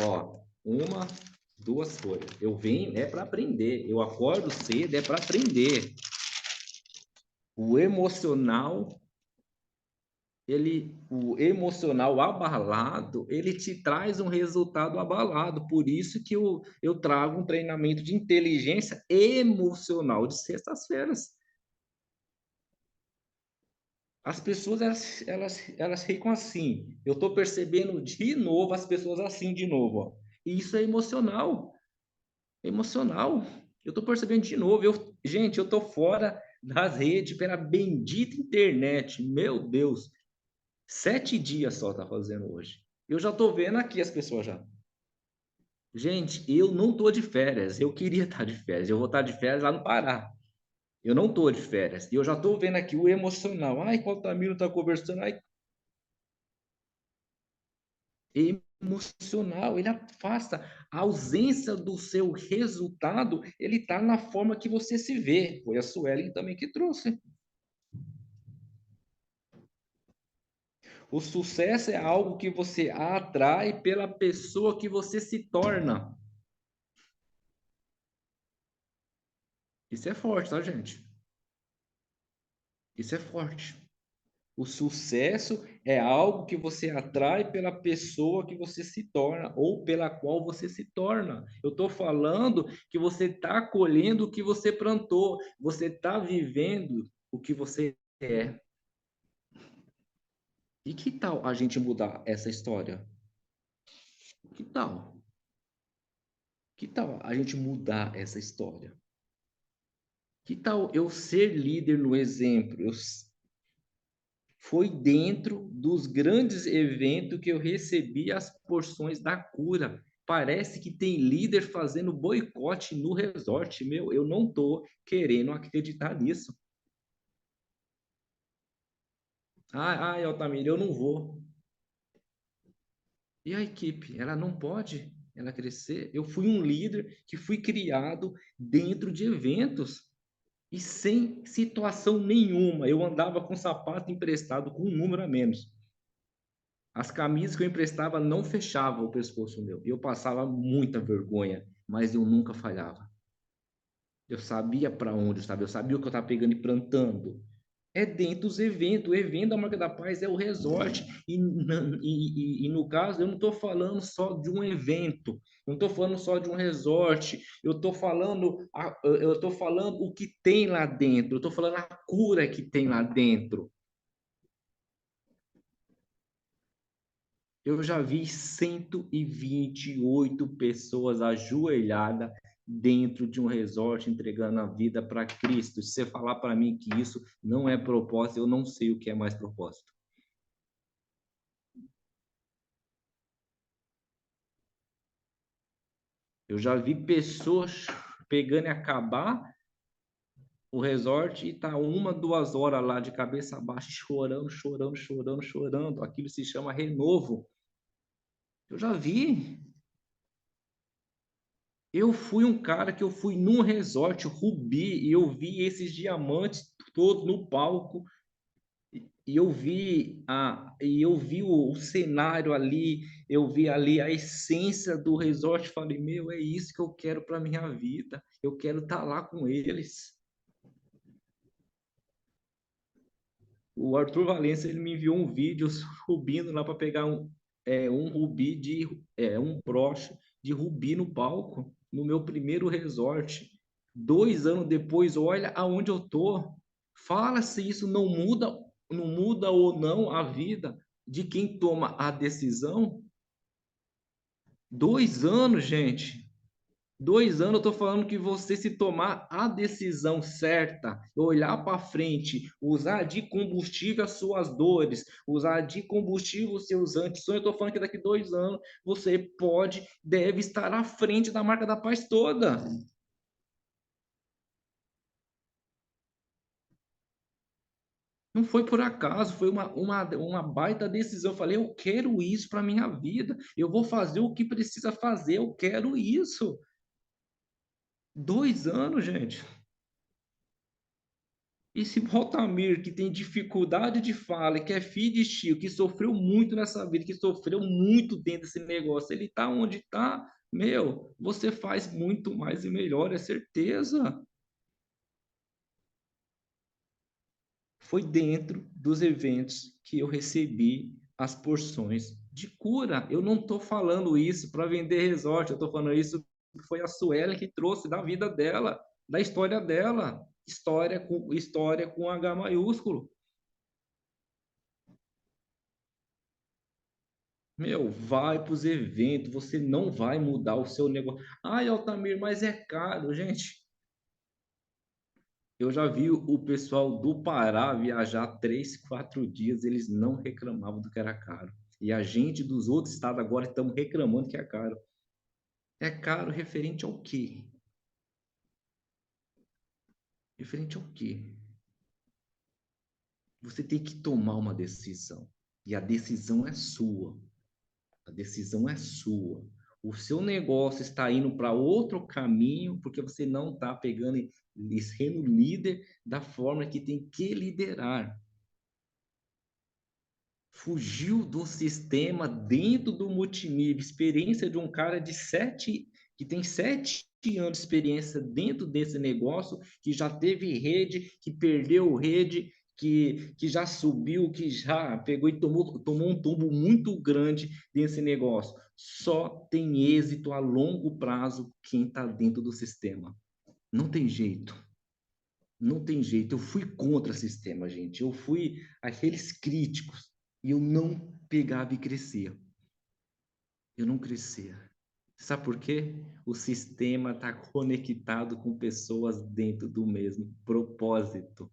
Ó, uma, duas coisas. Eu venho é para aprender. Eu acordo cedo é para aprender. O emocional o emocional abalado, ele te traz um resultado abalado. Por isso que eu trago um treinamento de inteligência emocional de sextas-feiras. As pessoas, elas ficam assim. Eu estou percebendo de novo as pessoas assim de novo. Ó. E isso é emocional. Emocional. Eu estou percebendo de novo. Gente, eu estou fora das redes pela bendita internet. Meu Deus. 7 dias só tá fazendo hoje. Eu já tô vendo aqui as pessoas já. Gente, eu não tô de férias. Eu queria estar de férias. Eu vou estar de férias lá no Pará. Eu não tô de férias. E eu já tô vendo aqui o emocional. Ai, qual Tamiro tá conversando. Ai, emocional. Ele afasta. A ausência do seu resultado, ele tá na forma que você se vê. Foi a Suelen também que trouxe. O sucesso é algo que você atrai pela pessoa que você se torna. Isso é forte, tá, gente? Isso é forte. O sucesso é algo que você atrai pela pessoa que você se torna ou pela qual você se torna. Eu estou falando que você está colhendo o que você plantou, você está vivendo o que você é. E que tal a gente mudar essa história? Que tal? Que tal a gente mudar essa história? Que tal eu ser líder no exemplo? Foi dentro dos grandes eventos que eu recebi as porções da cura. Parece que tem líder fazendo boicote no resort, meu. Eu não tô querendo acreditar nisso. Ai, Altamir, eu não vou. E a equipe, ela não pode ela crescer. Eu fui um líder que fui criado dentro de eventos e sem situação nenhuma. Eu andava com sapato emprestado com um número a menos. As camisas que eu emprestava não fechavam o pescoço meu. E eu passava muita vergonha, mas eu nunca falhava. Eu sabia para onde eu estava, eu sabia o que eu estava pegando e plantando. É dentro dos eventos. O evento da Marca da Paz é o resort. E no caso, eu não estou falando só de um evento, não estou falando só de um resort. Eu estou falando o que tem lá dentro. Eu estou falando a cura que tem lá dentro. Eu já vi 128 pessoas ajoelhadas dentro de um resort entregando a vida para Cristo. Se você falar para mim que isso não é propósito, eu não sei o que é mais propósito. Eu já vi pessoas pegando e acabar o resort e tá 1, 2 horas lá de cabeça baixa, chorando, chorando, chorando, chorando. Aquilo se chama renovo. Eu já vi. Eu fui um cara que eu fui num resort Rubi e eu vi esses diamantes todos no palco e eu vi o cenário ali, eu vi ali a essência do resort, falei, meu, é isso que eu quero para minha vida. Eu quero estar lá com eles. O Arthur Valença ele me enviou um vídeo subindo lá para pegar um rubi um broche de rubi no palco, no meu primeiro resort. 2 anos depois, olha aonde eu tô. Fala se isso não muda ou não a vida. de quem toma a decisão. 2 anos, gente. 2 anos, eu estou falando que você se tomar a decisão certa, olhar para frente, usar de combustível as suas dores, usar de combustível os seus antes. Eu estou falando que daqui 2 anos você pode, deve estar à frente da marca da paz toda. Não foi por acaso, foi uma baita decisão. Eu falei, eu quero isso para minha vida, eu vou fazer o que precisa fazer, eu quero isso. 2 anos, gente. E se o Altamir, que tem dificuldade de fala, que é filho de tio, que sofreu muito nessa vida, que sofreu muito dentro desse negócio, ele tá onde tá, meu, você faz muito mais e melhor, é certeza. Foi dentro dos eventos que eu recebi as porções de cura. Eu não estou falando isso para vender resort, eu estou falando isso que foi a Suelen que trouxe da vida dela, da história dela. História com H maiúsculo. Meu, vai para os eventos, você não vai mudar o seu negócio. Ai, Altamir, mas é caro, gente. Eu já vi o pessoal do Pará viajar 3, 4 dias, eles não reclamavam do que era caro. E a gente dos outros estados agora estamos reclamando que é caro. É caro referente ao quê? Referente ao quê? Você tem que tomar uma decisão. E a decisão é sua. A decisão é sua. O seu negócio está indo para outro caminho porque você não está pegando e sendo líder da forma que tem que liderar. Fugiu do sistema dentro do multinível, experiência de um cara que tem 7 anos de experiência dentro desse negócio, que já teve rede, que perdeu rede, que já subiu, que já pegou e tomou um tombo muito grande desse negócio. Só tem êxito a longo prazo quem está dentro do sistema. Não tem jeito. Não tem jeito. Eu fui contra o sistema, gente. Eu fui aqueles críticos. E eu não pegava e crescia. Eu não crescia. Sabe por quê? O sistema está conectado com pessoas dentro do mesmo propósito.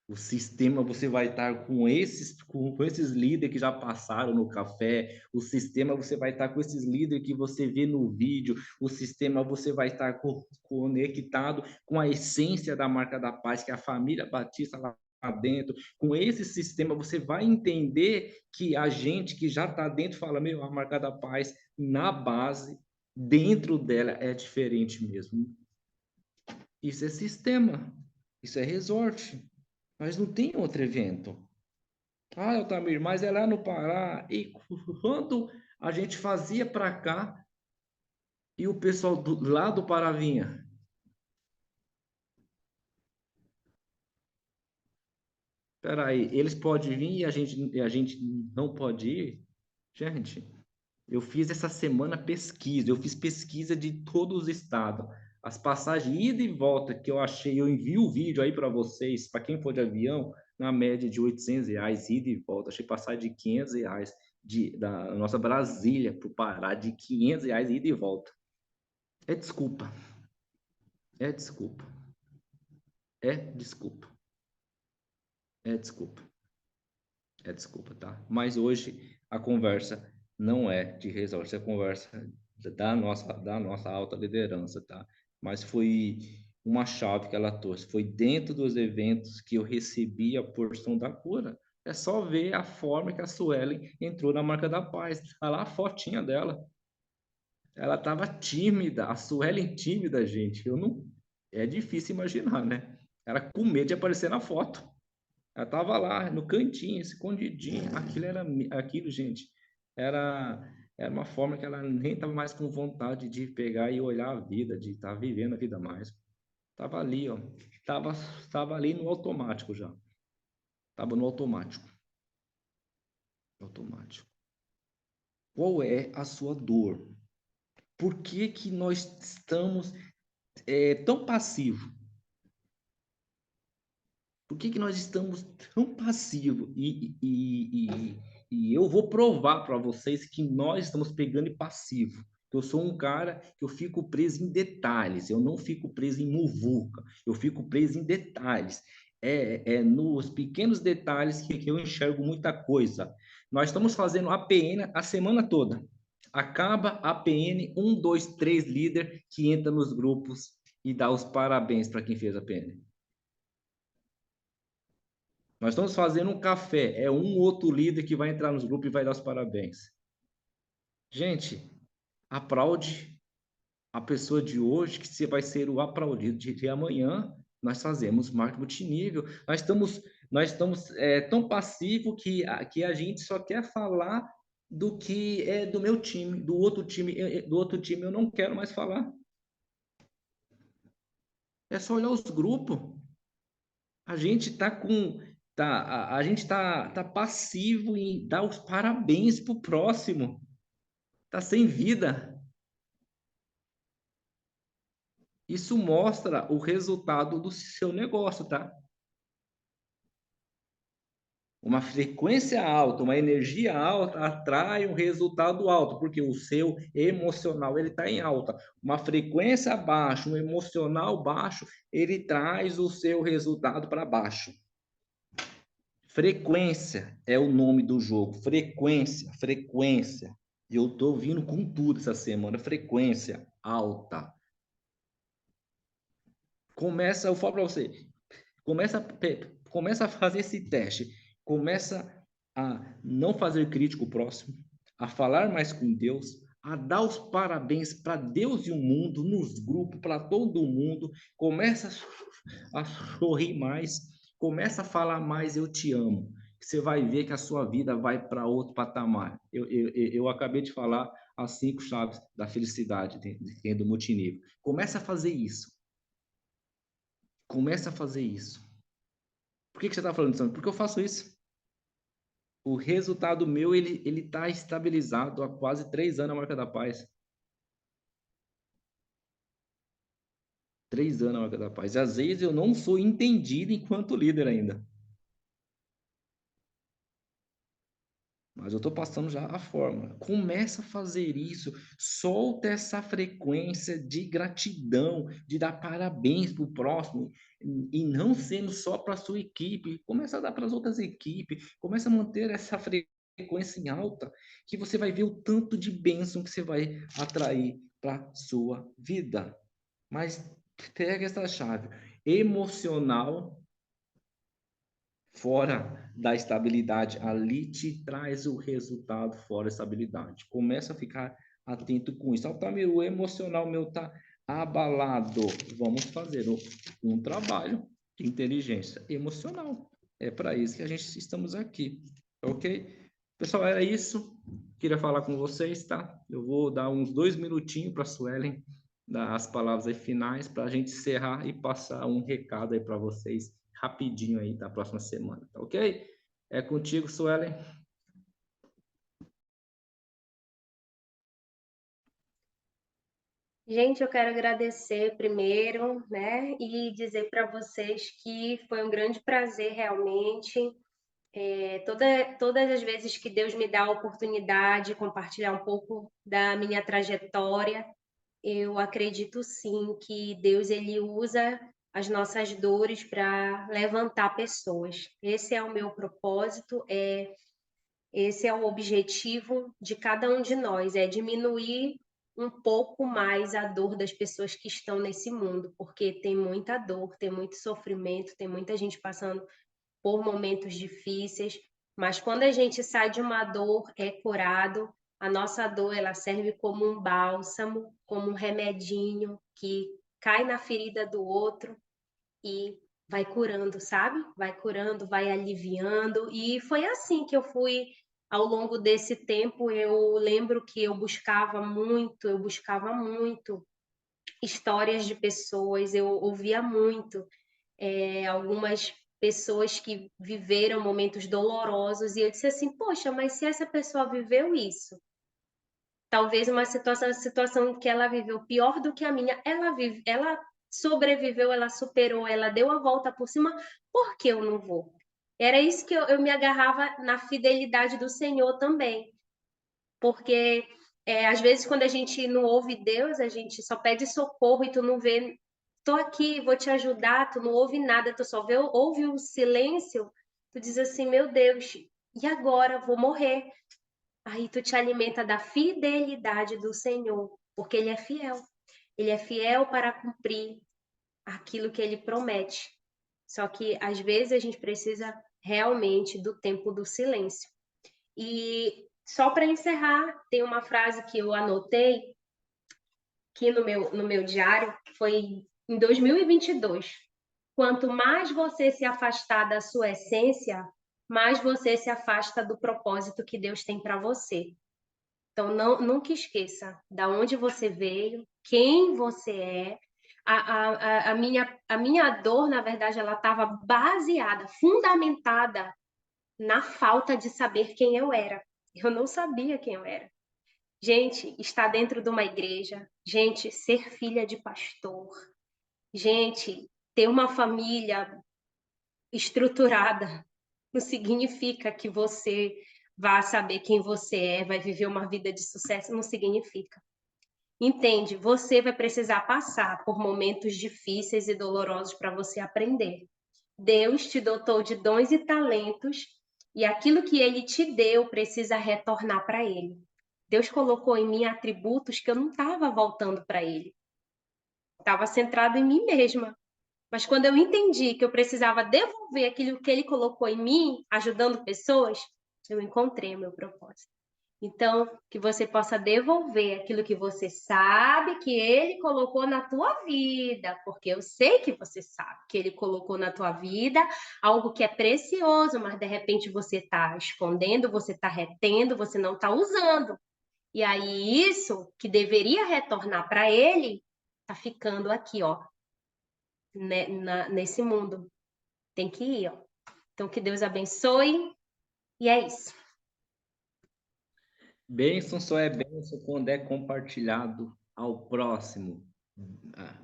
O sistema, você vai estar com esses líderes que já passaram no café. O sistema, você vai estar com esses líderes que você vê no vídeo. O sistema, você vai estar conectado com a essência da marca da paz, que é a família Batista lá dentro. Com esse sistema, você vai entender que a gente que já está dentro fala, meu, a marca da paz, na base, dentro dela, é diferente mesmo. Isso é sistema. Isso é resort. Mas não tem outro evento. Ah, Altamir, mas é lá no Pará. E quando a gente fazia para cá e o pessoal lá do Pará vinha? Peraí, eles podem vir e a gente não pode ir? Gente, eu fiz essa semana pesquisa, eu fiz pesquisa de todos os estados. As passagens ida e volta que eu achei, eu envio o vídeo aí para vocês, para quem for de avião, na média de R$ 800, ida e volta. Achei passagem de R$ 500 da nossa Brasília para o Pará, de R$ 500 ida e volta. É desculpa, é desculpa, é desculpa, é desculpa. É desculpa, tá? Mas hoje a conversa não é de resort, é a conversa da nossa alta liderança, tá? Mas foi uma chave que ela trouxe. Foi dentro dos eventos que eu recebi a porção da cura. É só ver a forma que a Suelen entrou na marca da paz. Olha lá a fotinha dela. Ela estava tímida, a Suelen tímida, gente. Eu não. É difícil imaginar, né? Era com medo de aparecer na foto. Ela tava lá no cantinho, escondidinha. Aquilo, gente, era, era uma forma que ela nem estava mais com vontade de pegar e olhar a vida, de estar vivendo a vida mais. Tava ali, ó. Tava, tava ali no automático já. Tava no automático. Automático. Qual é a sua dor? Por que que nós estamos tão passivos? Por que nós estamos tão passivos? E eu vou provar para vocês que nós estamos pegando em passivo. Eu sou um cara que eu fico preso em detalhes, eu não fico preso em muvuca, eu fico preso em detalhes. É nos pequenos detalhes que eu enxergo muita coisa. Nós estamos fazendo a PN a semana toda. Acaba a PN, 1, 2, 3 líder que entra nos grupos e dá os parabéns para quem fez a PN. Nós estamos fazendo um café, é um outro líder que vai entrar nos grupos e vai dar os parabéns. Gente, aplaude a pessoa de hoje, que você vai ser o aplaudido de amanhã. Nós fazemos marketing multinível. Nós estamos tão passivo que a gente só quer falar do que é do meu time, do outro time eu não quero mais falar. É só olhar os grupos. A gente está com. A gente tá passivo em dar os parabéns pro próximo. Tá sem vida. Isso mostra o resultado do seu negócio, tá? Uma frequência alta, uma energia alta atrai um resultado alto, porque o seu emocional ele está em alta. Uma frequência baixa, um emocional baixo, ele traz o seu resultado para baixo. Frequência é o nome do jogo. Frequência, frequência. E eu tô vindo com tudo essa semana. Frequência alta. Começa, eu falo para você, começa a fazer esse teste. Começa a não fazer crítico próximo, a falar mais com Deus, a dar os parabéns para Deus e o mundo, nos grupos, para todo mundo. Começa a sorrir mais, começa a falar mais, eu te amo. Você vai ver que a sua vida vai para outro patamar. Eu acabei de falar as 5 chaves da felicidade dentro do multinível. Começa a fazer isso. Começa a fazer isso. Por que você está falando isso? Porque eu faço isso. O resultado meu, ele está estabilizado há quase 3 anos a marca da paz. 3 anos a marca da paz. E às vezes eu não sou entendido enquanto líder ainda. Mas eu estou passando já a fórmula. Começa a fazer isso. Solta essa frequência de gratidão, de dar parabéns para o próximo. E não sendo só para a sua equipe. Começa a dar para as outras equipes. Começa a manter essa frequência em alta, que você vai ver o tanto de bênção que você vai atrair para a sua vida. Mas pega essa chave. Emocional fora da estabilidade, ali te traz o resultado fora da estabilidade. Começa a ficar atento com isso. Altamiro, o emocional meu tá abalado. Vamos fazer um trabalho de inteligência emocional. É para isso que a gente estamos aqui, ok? Pessoal, era isso. Queria falar com vocês, tá? Eu vou dar uns 2 minutinhos para a Suelen dar as palavras aí finais para a gente encerrar e passar um recado aí para vocês rapidinho aí da próxima semana, tá ok? É contigo, Suelen. Gente, eu quero agradecer primeiro, né, e dizer para vocês que foi um grande prazer realmente. Todas as vezes que Deus me dá a oportunidade de compartilhar um pouco da minha trajetória, eu acredito sim que Deus ele usa as nossas dores para levantar pessoas. Esse é o meu propósito, esse é o objetivo de cada um de nós, é diminuir um pouco mais a dor das pessoas que estão nesse mundo, porque tem muita dor, tem muito sofrimento, tem muita gente passando por momentos difíceis, mas quando a gente sai de uma dor, é curado. A nossa dor, ela serve como um bálsamo, como um remedinho que cai na ferida do outro e vai curando, sabe? Vai curando, vai aliviando. E foi assim que eu fui ao longo desse tempo. Eu lembro que eu buscava muito histórias de pessoas, eu ouvia muito algumas pessoas que viveram momentos dolorosos e eu disse assim, poxa, mas se essa pessoa viveu isso, talvez uma situação que ela viveu pior do que a minha, ela sobreviveu, ela superou, ela deu a volta por cima, por que eu não vou? Era isso que eu me agarrava na fidelidade do Senhor também, porque às vezes quando a gente não ouve Deus, a gente só pede socorro e tu não vê, tô aqui, vou te ajudar, tu não ouve nada, tu só vê, ouve o silêncio, tu diz assim, meu Deus, e agora? Vou morrer. Aí tu te alimenta da fidelidade do Senhor, porque Ele é fiel. Ele é fiel para cumprir aquilo que Ele promete. Só que às vezes a gente precisa realmente do tempo do silêncio. E só para encerrar, tem uma frase que eu anotei aqui no meu diário, foi em 2022. Quanto mais você se afastar da sua essência, mais você se afasta do propósito que Deus tem para você. Então, nunca esqueça da onde você veio, quem você é. A minha dor, na verdade, ela estava baseada, fundamentada na falta de saber quem eu era. Eu não sabia quem eu era. Gente, estar dentro de uma igreja, gente, ser filha de pastor, gente, ter uma família estruturada, não significa que você vá saber quem você é, vai viver uma vida de sucesso, não significa. Entende? Você vai precisar passar por momentos difíceis e dolorosos para você aprender. Deus te dotou de dons e talentos e aquilo que ele te deu precisa retornar para ele. Deus colocou em mim atributos que eu não estava voltando para ele. Estava centrado em mim mesma. Mas quando eu entendi que eu precisava devolver aquilo que ele colocou em mim, ajudando pessoas, eu encontrei o meu propósito. Então, que você possa devolver aquilo que você sabe que ele colocou na tua vida, porque eu sei que você sabe que ele colocou na tua vida algo que é precioso, mas de repente você está escondendo, você está retendo, você não está usando. E aí isso que deveria retornar para ele, está ficando aqui, ó, né, nesse mundo. Tem que ir, ó. Então, que Deus abençoe. E é isso. Bênção só é bênção quando é compartilhado ao próximo. Ah,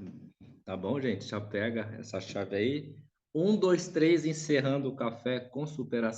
tá bom, gente? Já pega essa chave aí. 1, 2, 3, encerrando o café com superação.